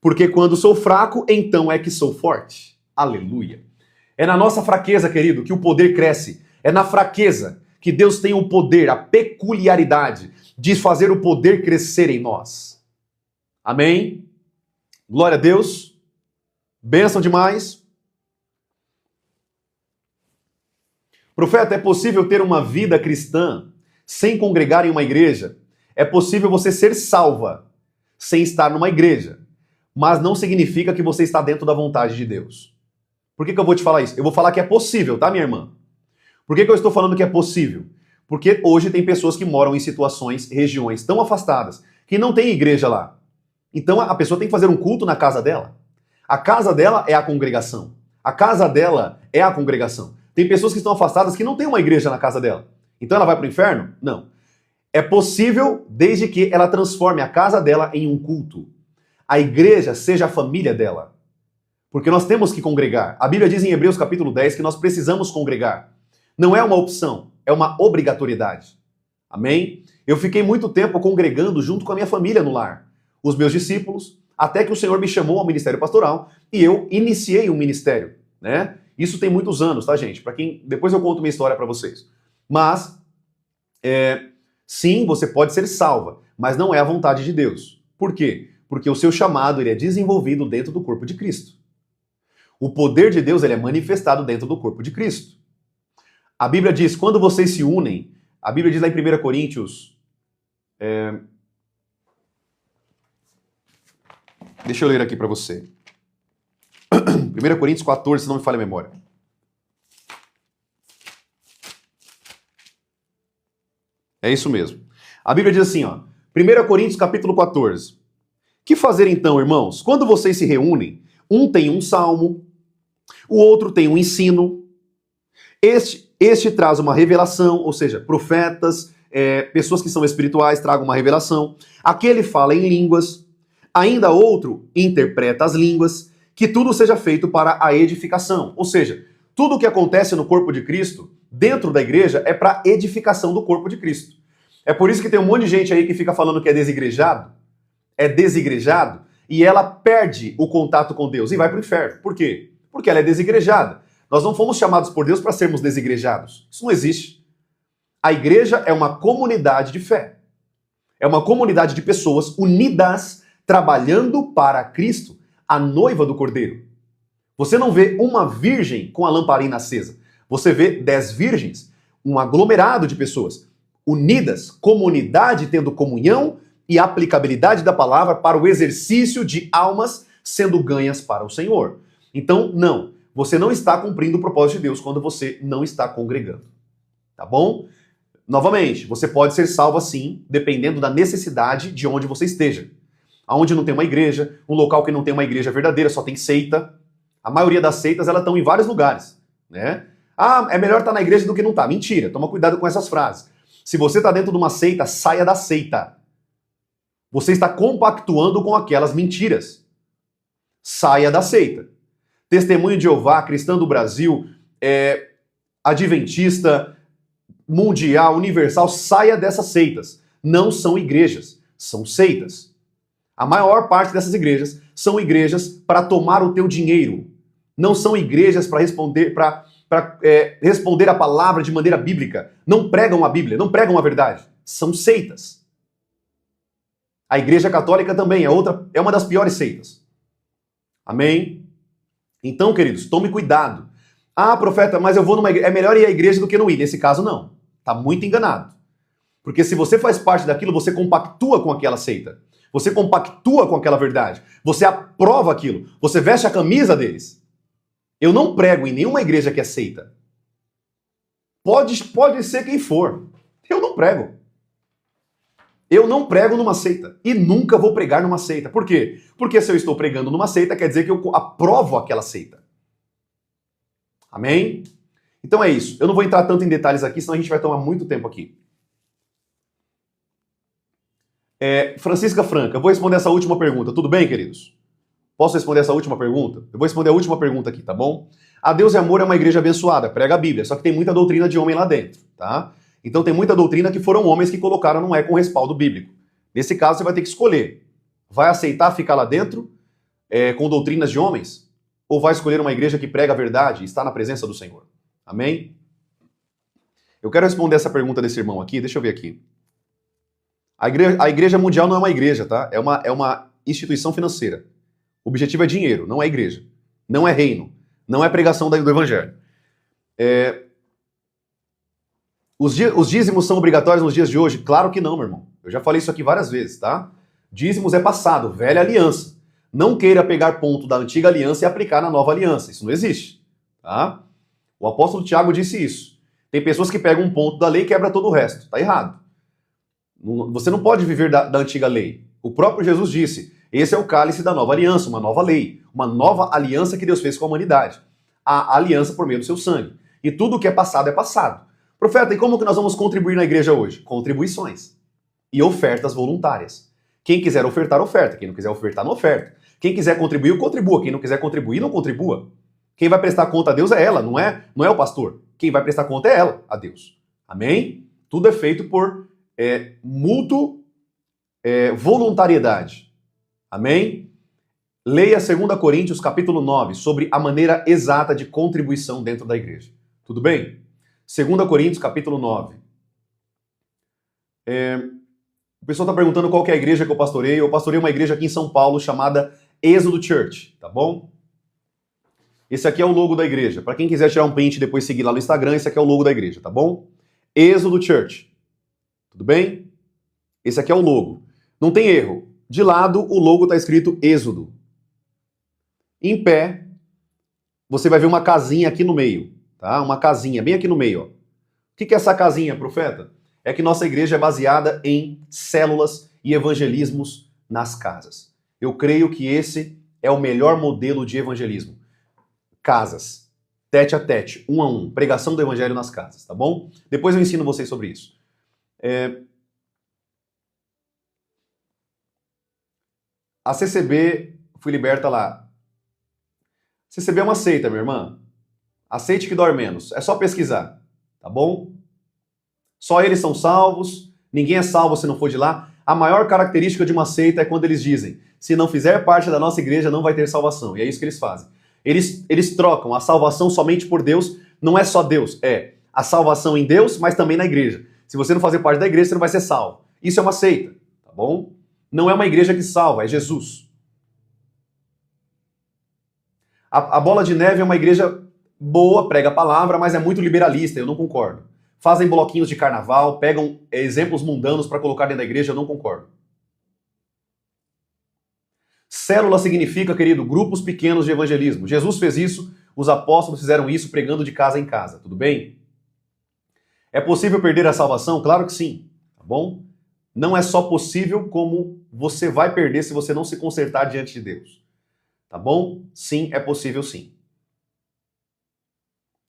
Porque quando sou fraco, então é que sou forte. Aleluia. É na nossa fraqueza, querido, que o poder cresce. É na fraqueza que Deus tem o poder, a peculiaridade de fazer o poder crescer em nós. Amém? Glória a Deus. Bênção demais. Profeta, é possível ter uma vida cristã sem congregar em uma igreja? É possível você ser salva sem estar numa igreja, mas não significa que você está dentro da vontade de Deus. Por que eu vou te falar isso? Eu vou falar que é possível, tá, minha irmã? Por que eu estou falando que é possível? Porque hoje tem pessoas que moram em situações, regiões tão afastadas, que não tem igreja lá. Então a pessoa tem que fazer um culto na casa dela. A casa dela é a congregação. A casa dela é a congregação. Tem pessoas que estão afastadas que não tem uma igreja na casa dela. Então ela vai para o inferno? Não. É possível desde que ela transforme a casa dela em um culto. A igreja seja a família dela. Porque nós temos que congregar. A Bíblia diz em Hebreus capítulo 10 que nós precisamos congregar. Não é uma opção, é uma obrigatoriedade. Amém? Eu fiquei muito tempo congregando junto com a minha família no lar. Os meus discípulos, até que o Senhor me chamou ao ministério pastoral e eu iniciei um ministério, né? Isso tem muitos anos, tá, gente? Para quem depois eu conto minha história para vocês. Mas sim, você pode ser salva, mas não é a vontade de Deus. Por quê? Porque o seu chamado ele é desenvolvido dentro do corpo de Cristo. O poder de Deus ele é manifestado dentro do corpo de Cristo. A Bíblia diz, quando vocês se unem, a Bíblia diz lá em 1 Coríntios, deixa eu ler aqui para você. 1 Coríntios 14, se não me falha a memória. É isso mesmo. A Bíblia diz assim, ó, 1 Coríntios capítulo 14. Que fazer então, irmãos? Quando vocês se reúnem, um tem um salmo, o outro tem um ensino, este traz uma revelação, ou seja, profetas, pessoas que são espirituais tragam uma revelação, aquele fala em línguas, ainda outro interpreta as línguas, que tudo seja feito para a edificação. Ou seja, tudo o que acontece no corpo de Cristo, dentro da igreja, é para edificação do corpo de Cristo. É por isso que tem um monte de gente aí que fica falando que é desigrejado, e ela perde o contato com Deus e vai para o inferno. Por quê? Porque ela é desigrejada. Nós não fomos chamados por Deus para sermos desigrejados. Isso não existe. A igreja é uma comunidade de fé. É uma comunidade de pessoas unidas, trabalhando para Cristo, a noiva do Cordeiro. Você não vê uma virgem com a lamparina acesa. Você vê 10 virgens, um aglomerado de pessoas unidas, comunidade tendo comunhão e aplicabilidade da palavra para o exercício de almas sendo ganhas para o Senhor. Então, não. Você não está cumprindo o propósito de Deus quando você não está congregando. Tá bom? Novamente, você pode ser salvo assim, dependendo da necessidade de onde você esteja. Aonde não tem uma igreja, um local que não tem uma igreja verdadeira, só tem seita. A maioria das seitas, elas estão em vários lugares, né? Ah, é melhor estar na igreja do que não estar. Mentira, toma cuidado com essas frases. Se você está dentro de uma seita, saia da seita. Você está compactuando com aquelas mentiras. Saia da seita. Testemunho de Jeová, Cristã do Brasil, Adventista, Mundial, Universal, saia dessas seitas. Não são igrejas, são seitas. A maior parte dessas igrejas são igrejas para tomar o teu dinheiro. Não são igrejas para responder a palavra de maneira bíblica. Não pregam a Bíblia, não pregam a verdade. São seitas. A Igreja Católica também é uma das piores seitas. Amém? Então, queridos, tome cuidado. Ah, profeta, mas eu vou numa igreja. É melhor ir à igreja do que não ir. Nesse caso, não. Está muito enganado. Porque se você faz parte daquilo, você compactua com aquela seita. Você compactua com aquela verdade. Você aprova aquilo. Você veste a camisa deles. Eu não prego em nenhuma igreja que é seita. Pode ser quem for. Eu não prego. Eu não prego numa seita e nunca vou pregar numa seita. Por quê? Porque se eu estou pregando numa seita, quer dizer que eu aprovo aquela seita. Amém? Então é isso. Eu não vou entrar tanto em detalhes aqui, senão a gente vai tomar muito tempo aqui. Francisca Franca, eu vou responder essa última pergunta. Tudo bem, queridos? Posso responder essa última pergunta? Eu vou responder a última pergunta aqui, tá bom? A Deus e Amor é uma igreja abençoada, prega a Bíblia, só que tem muita doutrina de homem lá dentro, tá? Então tem muita doutrina que foram homens que colocaram, não é com respaldo bíblico. Nesse caso, você vai ter que escolher. Vai aceitar ficar lá dentro com doutrinas de homens? Ou vai escolher uma igreja que prega a verdade e está na presença do Senhor? Amém? Eu quero responder essa pergunta desse irmão aqui, deixa eu ver aqui. A igreja mundial não é uma igreja, tá? É uma instituição financeira. O objetivo é dinheiro, não é igreja. Não é reino. Não é pregação do evangelho. Os dízimos são obrigatórios nos dias de hoje? Claro que não, meu irmão. Eu já falei isso aqui várias vezes, tá? Dízimos é passado, velha aliança. Não queira pegar ponto da antiga aliança e aplicar na nova aliança. Isso não existe, tá? O apóstolo Tiago disse isso. Tem pessoas que pegam um ponto da lei e quebra todo o resto. Tá errado. Você não pode viver da antiga lei. O próprio Jesus disse, esse é o cálice da nova aliança, uma nova lei, uma nova aliança que Deus fez com a humanidade. A aliança por meio do seu sangue. E tudo o que é passado é passado. Profeta, e como que nós vamos contribuir na igreja hoje? Contribuições e ofertas voluntárias. Quem quiser ofertar, oferta. Quem não quiser ofertar, não oferta. Quem quiser contribuir, contribua. Quem não quiser contribuir, não contribua. Quem vai prestar conta a Deus é ela, não é o pastor. Quem vai prestar conta é ela, a Deus. Amém? Tudo é feito por voluntariedade. Amém? Leia 2 Coríntios capítulo 9 sobre a maneira exata de contribuição dentro da igreja. Tudo bem? 2 Coríntios capítulo 9. O pessoal está perguntando qual que é a igreja que eu pastorei. Eu pastorei uma igreja aqui em São Paulo chamada Êxodo Church, tá bom? Esse aqui é o logo da igreja. Para quem quiser tirar um print e depois seguir lá no Instagram, esse aqui é o logo da igreja, tá bom? Êxodo Church. Tudo bem? Esse aqui é o logo. Não tem erro. De lado, o logo está escrito Êxodo. Em pé, você vai ver uma casinha aqui no meio, tá? Uma casinha bem aqui no meio, ó. O que é essa casinha, profeta? É que nossa igreja é baseada em células e evangelismos nas casas. Eu creio que esse é o melhor modelo de evangelismo. Casas, tete a tete, um a um, pregação do evangelho nas casas, tá bom? Depois eu ensino vocês sobre isso. A CCB, fui liberta lá. CCB é uma seita, minha irmã. Aceite que dói menos. É só pesquisar, tá bom? Só eles são salvos, ninguém é salvo se não for de lá. A maior característica de uma seita é quando eles dizem, se não fizer parte da nossa igreja, não vai ter salvação. E é isso que eles fazem. Eles trocam a salvação somente por Deus, não é só Deus, é a salvação em Deus, mas também na igreja. Se você não fazer parte da igreja, você não vai ser salvo. Isso é uma seita, tá bom? Não é uma igreja que salva, é Jesus. A Bola de Neve é uma igreja boa, prega a palavra, mas é muito liberalista, eu não concordo. Fazem bloquinhos de carnaval, pegam exemplos mundanos para colocar dentro da igreja, eu não concordo. Célula significa, querido, grupos pequenos de evangelismo. Jesus fez isso, os apóstolos fizeram isso pregando de casa em casa, tudo bem? É possível perder a salvação? Claro que sim, tá bom? Não é só possível, como você vai perder se você não se consertar diante de Deus. Tá bom? Sim, é possível sim.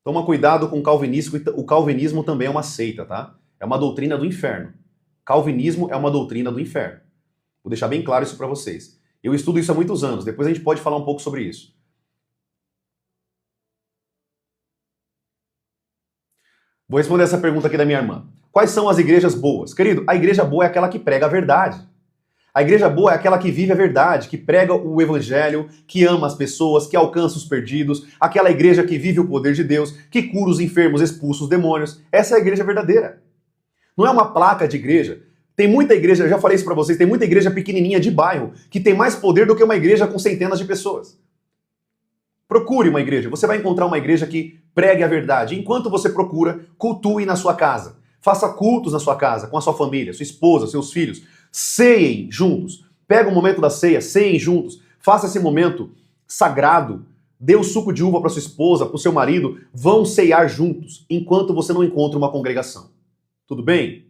Toma cuidado com o calvinismo. O calvinismo também é uma seita, tá? É uma doutrina do inferno. Calvinismo é uma doutrina do inferno. Vou deixar bem claro isso para vocês. Eu estudo isso há muitos anos. Depois a gente pode falar um pouco sobre isso. Vou responder essa pergunta aqui da minha irmã. Quais são as igrejas boas? Querido, a igreja boa é aquela que prega a verdade. A igreja boa é aquela que vive a verdade, que prega o evangelho, que ama as pessoas, que alcança os perdidos, aquela igreja que vive o poder de Deus, que cura os enfermos, expulsa os demônios. Essa é a igreja verdadeira. Não é uma placa de igreja. Tem muita igreja, eu já falei isso pra vocês, tem muita igreja pequenininha de bairro que tem mais poder do que uma igreja com centenas de pessoas. Procure uma igreja. Você vai encontrar uma igreja que pregue a verdade. Enquanto você procura, cultue na sua casa. Faça cultos na sua casa, com a sua família, sua esposa, seus filhos. Ceiem juntos. Pega o momento da ceia, ceiem juntos. Faça esse momento sagrado. Dê o suco de uva para sua esposa, para o seu marido. Vão ceiar juntos, enquanto você não encontra uma congregação. Tudo bem?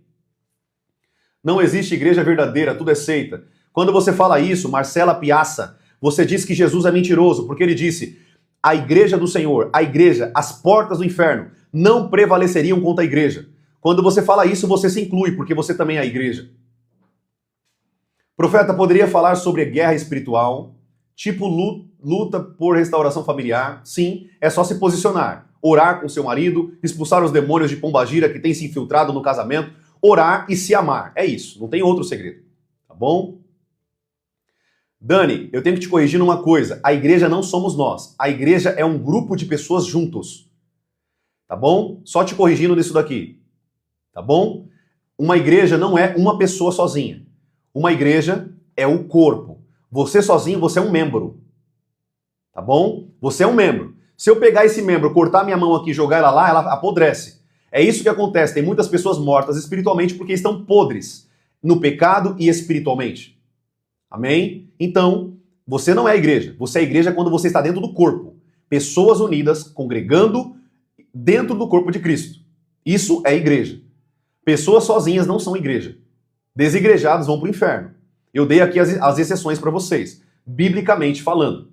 Não existe igreja verdadeira, tudo é seita. Quando você fala isso, Marcela Piazza, você diz que Jesus é mentiroso, porque ele disse: a igreja do Senhor, a igreja, as portas do inferno não prevaleceriam contra a igreja. Quando você fala isso, você se inclui, porque você também é a igreja. O profeta poderia falar sobre guerra espiritual, tipo luta por restauração familiar. Sim, é só se posicionar. Orar com seu marido, expulsar os demônios de pombagira que tem se infiltrado no casamento, orar e se amar. É isso, não tem outro segredo. Tá bom? Dani, eu tenho que te corrigir numa coisa. A igreja não somos nós. A igreja é um grupo de pessoas juntos. Tá bom? Só te corrigindo nisso daqui. Tá bom? Uma igreja não é uma pessoa sozinha. Uma igreja é o corpo. Você sozinho, você é um membro. Tá bom? Você é um membro. Se eu pegar esse membro, cortar minha mão aqui e jogar ela lá, ela apodrece. É isso que acontece. Tem muitas pessoas mortas espiritualmente porque estão podres no pecado e espiritualmente. Amém? Então, você não é a igreja. Você é a igreja quando você está dentro do corpo. Pessoas unidas, congregando dentro do corpo de Cristo. Isso é igreja. Pessoas sozinhas não são igreja. Desigrejados vão para o inferno. Eu dei aqui as exceções para vocês, biblicamente falando.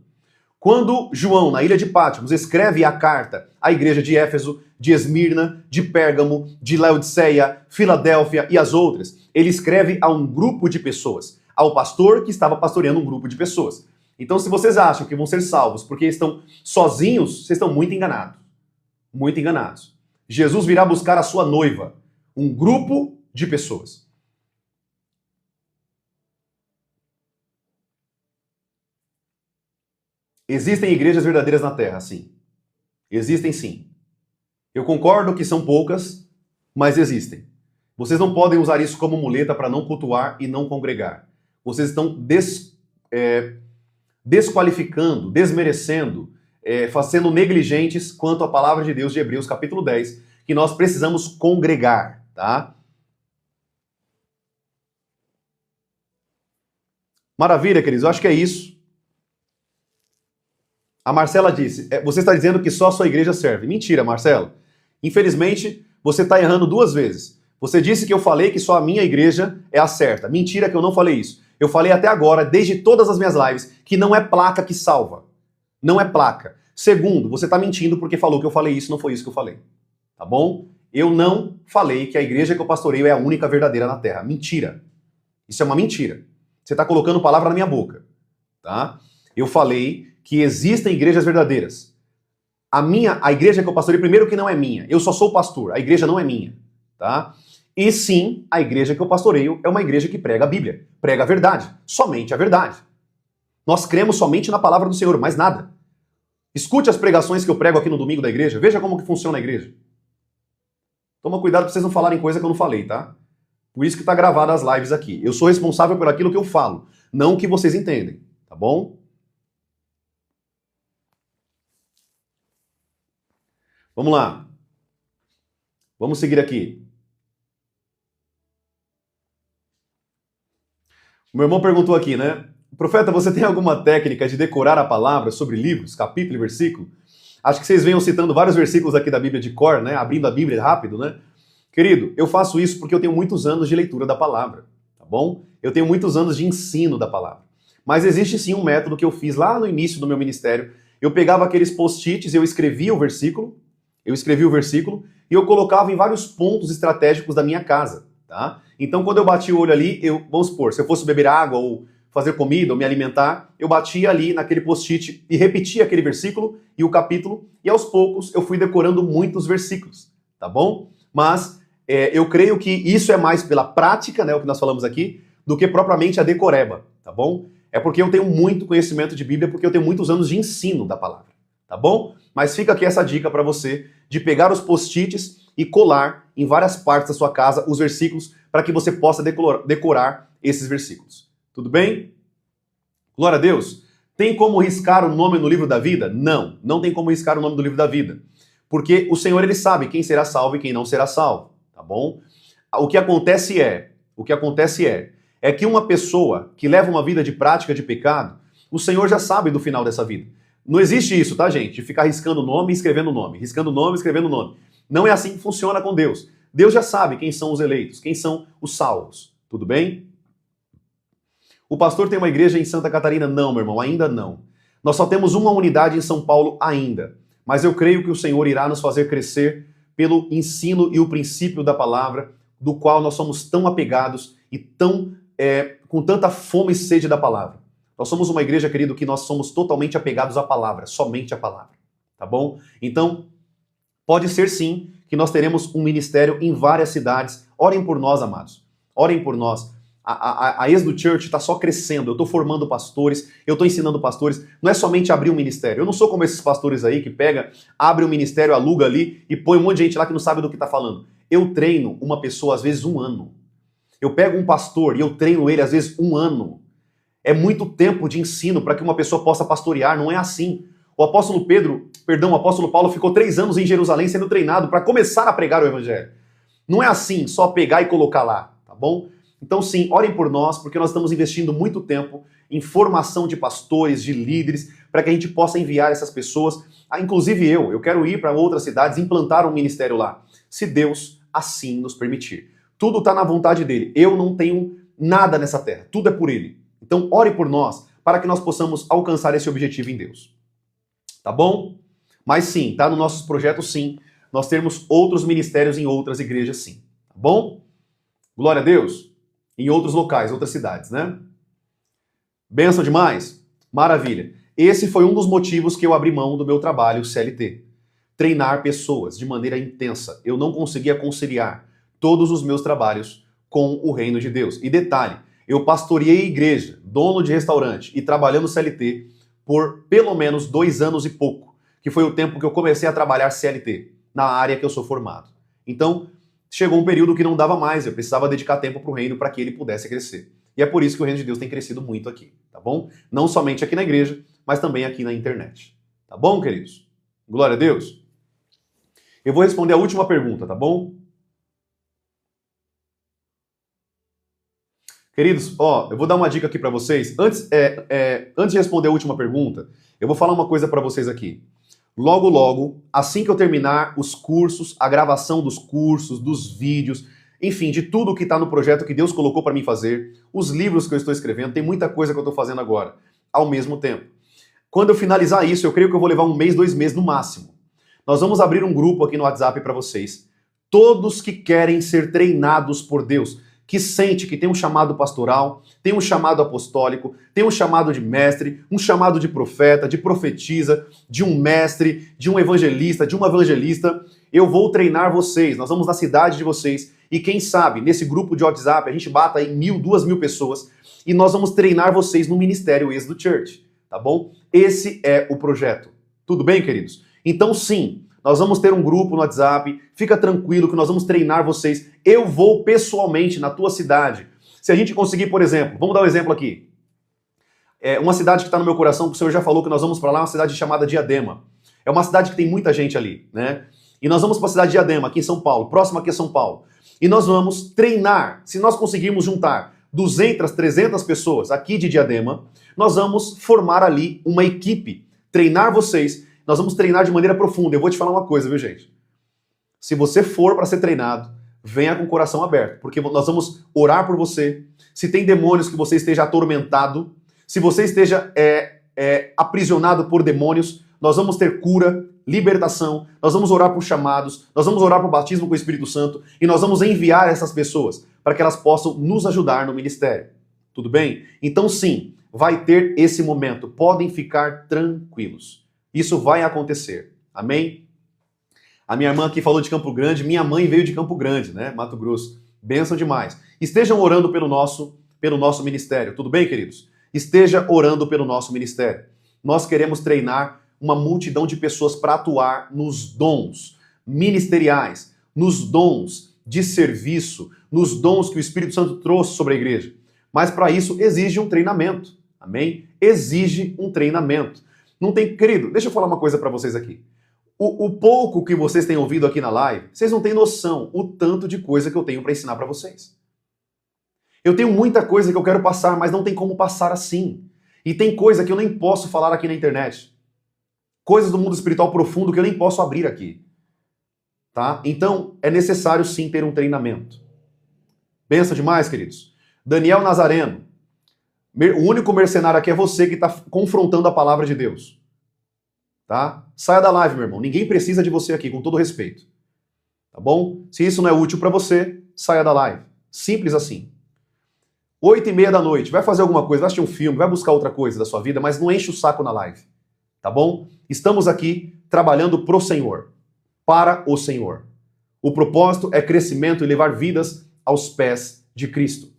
Quando João, na ilha de Patmos, escreve a carta à igreja de Éfeso, de Esmirna, de Pérgamo, de Laodiceia, Filadélfia e as outras, ele escreve a um grupo de pessoas, ao pastor que estava pastoreando um grupo de pessoas. Então, se vocês acham que vão ser salvos porque estão sozinhos, vocês estão muito enganados. Muito enganados. Jesus virá buscar a sua noiva, um grupo de pessoas. Existem igrejas verdadeiras na Terra, sim. Existem sim. Eu concordo que são poucas, mas existem. Vocês não podem usar isso como muleta para não cultuar e não congregar. Vocês estão desqualificando, desmerecendo, sendo negligentes quanto à palavra de Deus de Hebreus capítulo 10, que nós precisamos congregar, tá? Maravilha, queridos, eu acho que é isso. A Marcela disse, você está dizendo que só a sua igreja serve. Mentira, Marcela. Infelizmente, você está errando duas vezes. Você disse que eu falei que só a minha igreja é a certa. Mentira que eu não falei isso. Eu falei até agora, desde todas as minhas lives, que não é placa que salva. Não é placa. Segundo, você está mentindo porque falou que eu falei isso, não foi isso que eu falei. Tá bom? Eu não falei que a igreja que eu pastoreio é a única verdadeira na Terra. Mentira. Isso é uma mentira. Você está colocando palavra na minha boca. Tá? Eu falei que existem igrejas verdadeiras. A igreja que eu pastorei, primeiro que não é minha. Eu só sou o pastor, a igreja não é minha. Tá? E sim, a igreja que eu pastoreio é uma igreja que prega a Bíblia, prega a verdade, somente a verdade. Nós cremos somente na palavra do Senhor, mais nada. Escute as pregações que eu prego aqui no domingo da igreja, veja como que funciona a igreja. Toma cuidado para vocês não falarem coisa que eu não falei, tá? Por isso que tá gravada as lives aqui. Eu sou responsável por aquilo que eu falo, não o que vocês entendem, tá bom? Vamos lá. Vamos seguir aqui. O meu irmão perguntou aqui, né? Profeta, você tem alguma técnica de decorar a palavra sobre livros, capítulo e versículo? Acho que vocês venham citando vários versículos aqui da Bíblia de cor, né? Abrindo a Bíblia rápido, né? Querido, eu faço isso porque eu tenho muitos anos de leitura da palavra, tá bom? Eu tenho muitos anos de ensino da palavra. Mas existe sim um método que eu fiz lá no início do meu ministério. Eu pegava aqueles post-its, eu escrevia o versículo e eu colocava em vários pontos estratégicos da minha casa, tá? Então, quando eu batia o olho ali, vamos supor, se eu fosse beber água ou fazer comida ou me alimentar, eu batia ali naquele post-it e repetia aquele versículo e o capítulo, e aos poucos eu fui decorando muitos versículos, tá bom? Mas eu creio que isso é mais pela prática, né, o que nós falamos aqui, do que propriamente a decoreba, tá bom? É porque eu tenho muito conhecimento de Bíblia, porque eu tenho muitos anos de ensino da palavra, tá bom? Mas fica aqui essa dica para você de pegar os post-its e colar em várias partes da sua casa os versículos para que você possa decorar esses versículos. Tudo bem? Glória a Deus. Tem como riscar o nome no livro da vida? Não, não tem como riscar o nome do livro da vida. Porque o Senhor, ele sabe quem será salvo e quem não será salvo, tá bom? O que acontece é que uma pessoa que leva uma vida de prática de pecado, o Senhor já sabe do final dessa vida. Não existe isso, tá, gente? De ficar riscando nome e escrevendo nome, riscando nome e escrevendo nome. Não é assim que funciona com Deus. Deus já sabe quem são os eleitos, quem são os salvos. Tudo bem? O pastor tem uma igreja em Santa Catarina? Não, meu irmão, ainda não. Nós só temos uma unidade em São Paulo ainda. Mas eu creio que o Senhor irá nos fazer crescer pelo ensino e o princípio da palavra, do qual nós somos tão apegados e com tanta fome e sede da palavra. Nós somos uma igreja, querido, que nós somos totalmente apegados à palavra, somente à palavra. Tá bom? Então, pode ser sim que nós teremos um ministério em várias cidades. Orem por nós, amados. Orem por nós. A Êxodo Church está só crescendo. Eu estou formando pastores, eu estou ensinando pastores. Não é somente abrir um ministério. Eu não sou como esses pastores aí que pega, abre um ministério, aluga ali e põe um monte de gente lá que não sabe do que está falando. Eu treino uma pessoa, às vezes, 1 ano. Eu pego um pastor e eu treino ele, às vezes, 1 ano. É muito tempo de ensino para que uma pessoa possa pastorear. Não é assim. O apóstolo Paulo ficou 3 anos em Jerusalém sendo treinado para começar a pregar o evangelho. Não é assim, só pegar e colocar lá, tá bom? Então sim, orem por nós, porque nós estamos investindo muito tempo em formação de pastores, de líderes, para que a gente possa enviar essas pessoas, inclusive eu quero ir para outras cidades, implantar um ministério lá, se Deus assim nos permitir. Tudo está na vontade dele, eu não tenho nada nessa terra, tudo é por ele. Então ore por nós, para que nós possamos alcançar esse objetivo em Deus. Tá bom? Mas sim, tá nos nossos projetos sim, nós temos outros ministérios em outras igrejas sim, tá bom? Glória a Deus! Em outros locais, outras cidades, né? Benção demais? Maravilha. Esse foi um dos motivos que eu abri mão do meu trabalho CLT. Treinar pessoas de maneira intensa. Eu não conseguia conciliar todos os meus trabalhos com o reino de Deus. E detalhe, eu pastoreei igreja, dono de restaurante e trabalhando CLT por pelo menos 2 anos e pouco, que foi o tempo que eu comecei a trabalhar CLT, na área que eu sou formado. Então, chegou um período que não dava mais, eu precisava dedicar tempo para o reino para que ele pudesse crescer. E é por isso que o reino de Deus tem crescido muito aqui, tá bom? Não somente aqui na igreja, mas também aqui na internet. Tá bom, queridos? Glória a Deus. Eu vou responder a última pergunta, tá bom? Queridos, eu vou dar uma dica aqui para vocês. Antes de responder a última pergunta, eu vou falar uma coisa para vocês aqui. Logo, logo, assim que eu terminar os cursos, a gravação dos cursos, dos vídeos, enfim, de tudo que está no projeto que Deus colocou para mim fazer, os livros que eu estou escrevendo, tem muita coisa que eu estou fazendo agora, ao mesmo tempo. Quando eu finalizar isso, eu creio que eu vou levar 1 mês, 2 meses no máximo. Nós vamos abrir um grupo aqui no WhatsApp para vocês. Todos que querem ser treinados por Deus, que sente que tem um chamado pastoral, tem um chamado apostólico, tem um chamado de mestre, um chamado de profeta, de profetisa, de um mestre, de um evangelista, de uma evangelista. Eu vou treinar vocês, nós vamos na cidade de vocês e quem sabe, nesse grupo de WhatsApp, a gente bata aí 1.000, 2.000 pessoas e nós vamos treinar vocês no Ministério Êxodo Church, tá bom? Esse é o projeto. Tudo bem, queridos? Então sim, nós vamos ter um grupo no WhatsApp, fica tranquilo que nós vamos treinar vocês. Eu vou pessoalmente na tua cidade. Se a gente conseguir, por exemplo, vamos dar um exemplo aqui. Uma cidade que está no meu coração, que o Senhor já falou que nós vamos para lá, é uma cidade chamada Diadema. É uma cidade que tem muita gente ali, né? E nós vamos para a cidade de Diadema, aqui em São Paulo, próximo aqui a São Paulo. E nós vamos treinar, se nós conseguirmos juntar 200, 300 pessoas aqui de Diadema, nós vamos formar ali uma equipe, treinar vocês. Nós vamos treinar de maneira profunda. Eu vou te falar uma coisa, viu, gente? Se você for para ser treinado, venha com o coração aberto, porque nós vamos orar por você. Se tem demônios que você esteja atormentado, se você esteja aprisionado por demônios, nós vamos ter cura, libertação, nós vamos orar por chamados, nós vamos orar por batismo com o Espírito Santo e nós vamos enviar essas pessoas para que elas possam nos ajudar no ministério. Tudo bem? Então sim, vai ter esse momento. Podem ficar tranquilos. Isso vai acontecer. Amém? A minha irmã aqui falou de Campo Grande. Minha mãe veio de Campo Grande, né? Mato Grosso. Bênção demais. Estejam orando pelo nosso ministério. Tudo bem, queridos? Esteja orando pelo nosso ministério. Nós queremos treinar uma multidão de pessoas para atuar nos dons ministeriais, nos dons de serviço, nos dons que o Espírito Santo trouxe sobre a igreja. Mas para isso exige um treinamento. Amém? Exige um treinamento. Não tem, querido, deixa eu falar uma coisa para vocês aqui. O pouco que vocês têm ouvido aqui na live, vocês não têm noção o tanto de coisa que eu tenho para ensinar para vocês. Eu tenho muita coisa que eu quero passar, mas não tem como passar assim. E tem coisa que eu nem posso falar aqui na internet. Coisas do mundo espiritual profundo que eu nem posso abrir aqui. Tá? Então, é necessário sim ter um treinamento. Benção demais, queridos. Daniel Nazareno, o único mercenário aqui é você que está confrontando a palavra de Deus. Tá? Saia da live, meu irmão. Ninguém precisa de você aqui, com todo respeito. Tá bom? Se isso não é útil para você, saia da live. Simples assim. 8h30 da noite, vai fazer alguma coisa, vai assistir um filme, vai buscar outra coisa da sua vida, mas não enche o saco na live. Tá bom? Estamos aqui trabalhando pro Senhor. Para o Senhor. O propósito é crescimento e levar vidas aos pés de Cristo.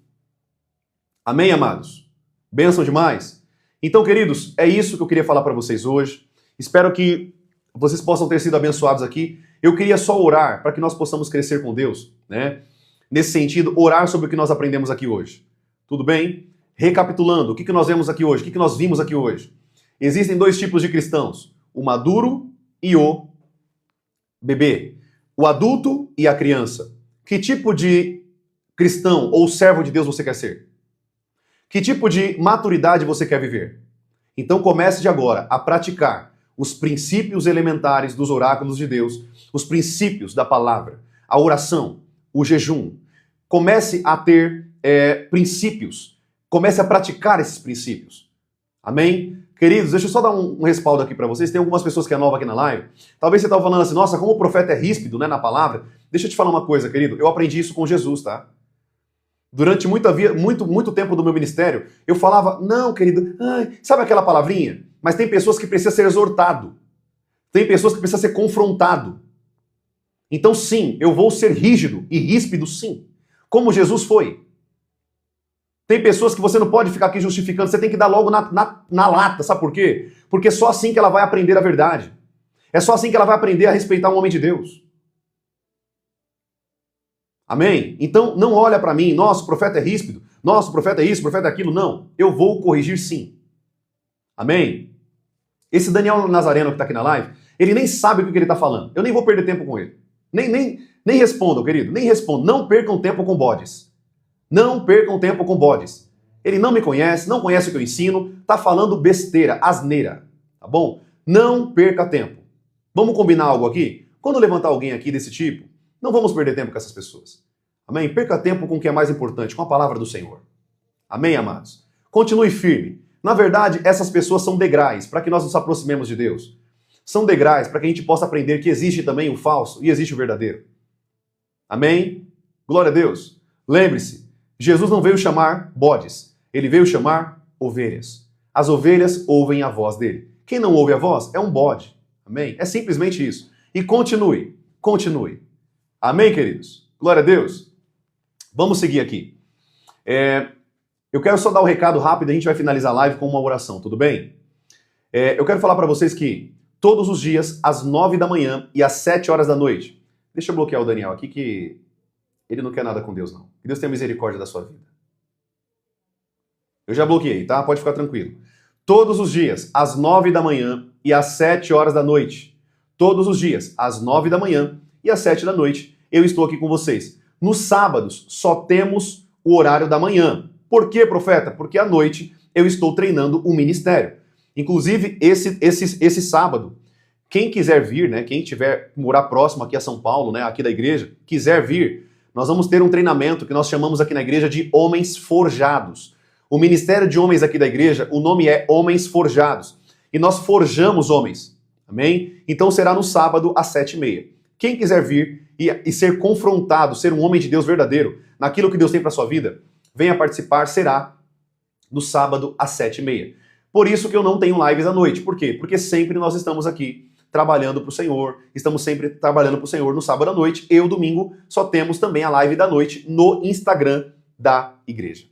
Amém, amados? Bênção demais? Então, queridos, é isso que eu queria falar para vocês hoje. Espero que vocês possam ter sido abençoados aqui. Eu queria só orar para que nós possamos crescer com Deus, né? Nesse sentido, orar sobre o que nós aprendemos aqui hoje. Tudo bem? Recapitulando, o que nós vemos aqui hoje? O que nós vimos aqui hoje? Existem dois tipos de cristãos, o maduro e o bebê. O adulto e a criança. Que tipo de cristão ou servo de Deus você quer ser? Que tipo de maturidade você quer viver? Então comece de agora a praticar os princípios elementares dos oráculos de Deus, os princípios da palavra, a oração, o jejum. Comece a ter princípios. Comece a praticar esses princípios. Amém? Queridos, deixa eu só dar um respaldo aqui para vocês. Tem algumas pessoas que é nova aqui na live. Talvez você estava falando assim, nossa, como o profeta é ríspido, né, na palavra. Deixa eu te falar uma coisa, querido. Eu aprendi isso com Jesus, tá? Durante muito tempo do meu ministério, eu falava, não, querido, sabe aquela palavrinha? Mas tem pessoas que precisam ser exortado. Tem pessoas que precisam ser confrontado. Então, sim, eu vou ser rígido e ríspido, sim. Como Jesus foi. Tem pessoas que você não pode ficar aqui justificando, você tem que dar logo na lata, sabe por quê? Porque é só assim que ela vai aprender a verdade. É só assim que ela vai aprender a respeitar um homem de Deus. Amém? Então, não olha para mim, nossa, o profeta é ríspido, nossa, o profeta é isso, o profeta é aquilo. Não, eu vou corrigir sim. Amém? Esse Daniel Nazareno que está aqui na live, ele nem sabe o que ele está falando. Eu nem vou perder tempo com ele. Nem respondam, querido, nem respondam. Não percam tempo com bodes. Não percam tempo com bodes. Ele não me conhece, não conhece o que eu ensino, tá falando besteira, asneira, tá bom? Não perca tempo. Vamos combinar algo aqui? Quando levantar alguém aqui desse tipo, não vamos perder tempo com essas pessoas. Amém? Perca tempo com o que é mais importante, com a palavra do Senhor. Amém, amados? Continue firme. Na verdade, essas pessoas são degraus para que nós nos aproximemos de Deus. São degraus para que a gente possa aprender que existe também o falso e existe o verdadeiro. Amém? Glória a Deus. Lembre-se, Jesus não veio chamar bodes, ele veio chamar ovelhas. As ovelhas ouvem a voz dele. Quem não ouve a voz é um bode. Amém? É simplesmente isso. E continue, continue. Amém, queridos? Glória a Deus. Vamos seguir aqui. Eu quero só dar um recado rápido, a gente vai finalizar a live com uma oração, tudo bem? Eu quero falar para vocês que todos os dias, às 9 da manhã e às 7 horas da noite, deixa eu bloquear o Daniel aqui que ele não quer nada com Deus, não. Que Deus tenha misericórdia da sua vida. Eu já bloqueei, tá? Pode ficar tranquilo. Todos os dias, às 9 da manhã e às 7 horas da noite. Todos os dias, às 9 da manhã e às 7 da noite, eu estou aqui com vocês. Nos sábados, só temos o horário da manhã. Por quê, profeta? Porque à noite eu estou treinando o ministério. Inclusive, esse sábado, quem quiser vir, né? Quem tiver morar próximo aqui a São Paulo, né? Aqui da igreja, quiser vir, nós vamos ter um treinamento que nós chamamos aqui na igreja de Homens Forjados. O ministério de homens aqui da igreja, o nome é Homens Forjados. E nós forjamos homens. Amém? Então será no sábado às 7h30. Quem quiser vir e ser confrontado, ser um homem de Deus verdadeiro, naquilo que Deus tem para sua vida, venha participar, será no sábado às 7h30. Por isso que eu não tenho lives à noite. Por quê? Porque sempre nós estamos aqui trabalhando para o Senhor, estamos sempre trabalhando para o Senhor no sábado à noite, e o domingo só temos também a live da noite no Instagram da igreja.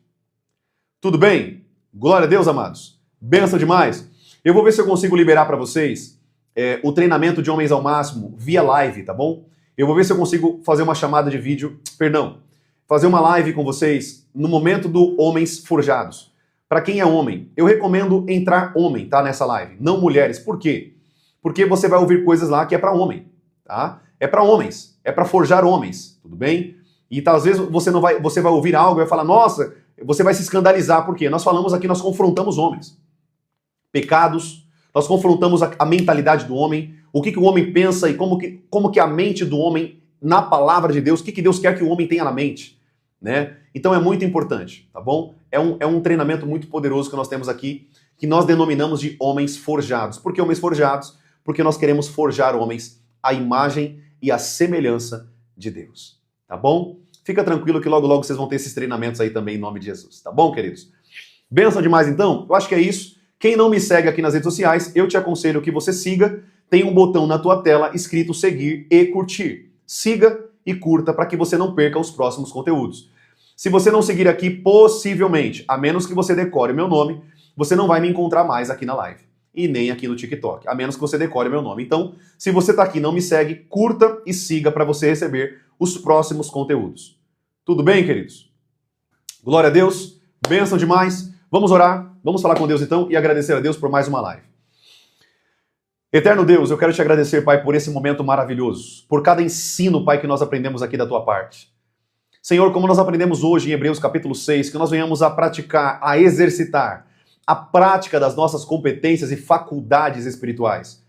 Tudo bem? Glória a Deus, amados. Bênção demais. Eu vou ver se eu consigo liberar para vocês o treinamento de Homens ao Máximo via live, tá bom? Eu vou ver se eu consigo fazer uma chamada de vídeo, fazer uma live com vocês no momento do Homens Forjados. Para quem é homem, eu recomendo entrar homem, tá, nessa live, não mulheres. Por quê? Porque você vai ouvir coisas lá que é para homem, tá? É para homens, é para forjar homens, tudo bem? E tá, às vezes você vai ouvir algo e vai falar, nossa, você vai se escandalizar, por quê? Nós falamos aqui, nós confrontamos homens. Pecados, nós confrontamos a mentalidade do homem, o que o homem pensa e como que a mente do homem, na palavra de Deus, o que Deus quer que o homem tenha na mente. né? Então é muito importante, tá bom? É um treinamento muito poderoso que nós temos aqui, que nós denominamos de homens forjados. Por que homens forjados? Porque nós queremos forjar homens à imagem e à semelhança de Deus, tá bom? Fica tranquilo que logo logo vocês vão ter esses treinamentos aí também em nome de Jesus, tá bom, queridos? Benção demais então? Eu acho que é isso. Quem não me segue aqui nas redes sociais, eu te aconselho que você siga. Tem um botão na tua tela escrito seguir e curtir. Siga e curta para que você não perca os próximos conteúdos. Se você não seguir aqui, possivelmente, a menos que você decore meu nome, você não vai me encontrar mais aqui na live. E nem aqui no TikTok, a menos que você decore meu nome. Então, se você está aqui e não me segue, curta e siga para você receber os próximos conteúdos. Tudo bem, queridos? Glória a Deus, bênção demais. Vamos orar, vamos falar com Deus então e agradecer a Deus por mais uma live. Eterno Deus, eu quero te agradecer, Pai, por esse momento maravilhoso, por cada ensino, Pai, que nós aprendemos aqui da tua parte. Senhor, como nós aprendemos hoje em Hebreus capítulo 6, que nós venhamos a praticar, a exercitar a prática das nossas competências e faculdades espirituais.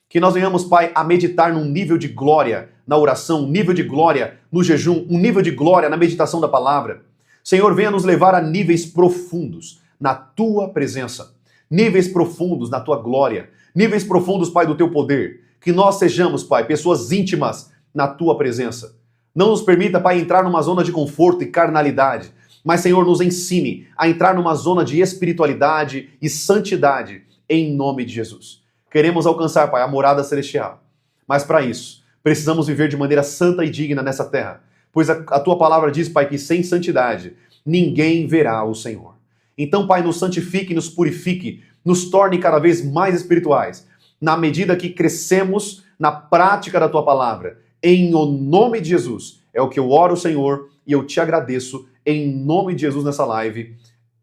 Que nós venhamos, Pai, a meditar num nível de glória na oração, um nível de glória no jejum, um nível de glória na meditação da palavra. Senhor, venha nos levar a níveis profundos na tua presença, níveis profundos na tua glória, níveis profundos, Pai, do teu poder. Que nós sejamos, Pai, pessoas íntimas na tua presença. Não nos permita, Pai, entrar numa zona de conforto e carnalidade, mas, Senhor, nos ensine a entrar numa zona de espiritualidade e santidade, em nome de Jesus. Queremos alcançar, Pai, a morada celestial. Mas para isso, precisamos viver de maneira santa e digna nessa terra, pois a tua palavra diz, Pai, que sem santidade ninguém verá o Senhor. Então, Pai, nos santifique, nos purifique, nos torne cada vez mais espirituais, na medida que crescemos na prática da tua palavra. Em o nome de Jesus, é o que eu oro, Senhor, e eu te agradeço em nome de Jesus nessa live.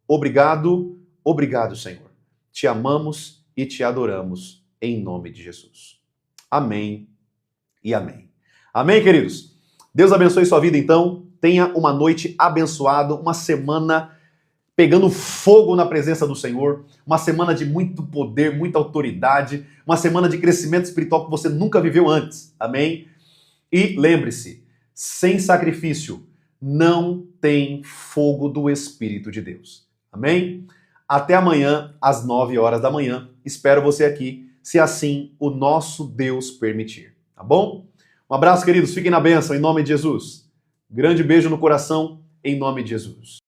Obrigado, obrigado, Senhor. Te amamos e te adoramos em nome de Jesus. Amém e amém. Amém, queridos? Deus abençoe sua vida, então. Tenha uma noite abençoada, uma semana pegando fogo na presença do Senhor, uma semana de muito poder, muita autoridade, uma semana de crescimento espiritual que você nunca viveu antes. Amém? E lembre-se, sem sacrifício não tem fogo do Espírito de Deus. Amém? Até amanhã, às 9 horas da manhã. Espero você aqui, se assim o nosso Deus permitir. Tá bom? Um abraço, queridos. Fiquem na bênção, em nome de Jesus. Grande beijo no coração, em nome de Jesus.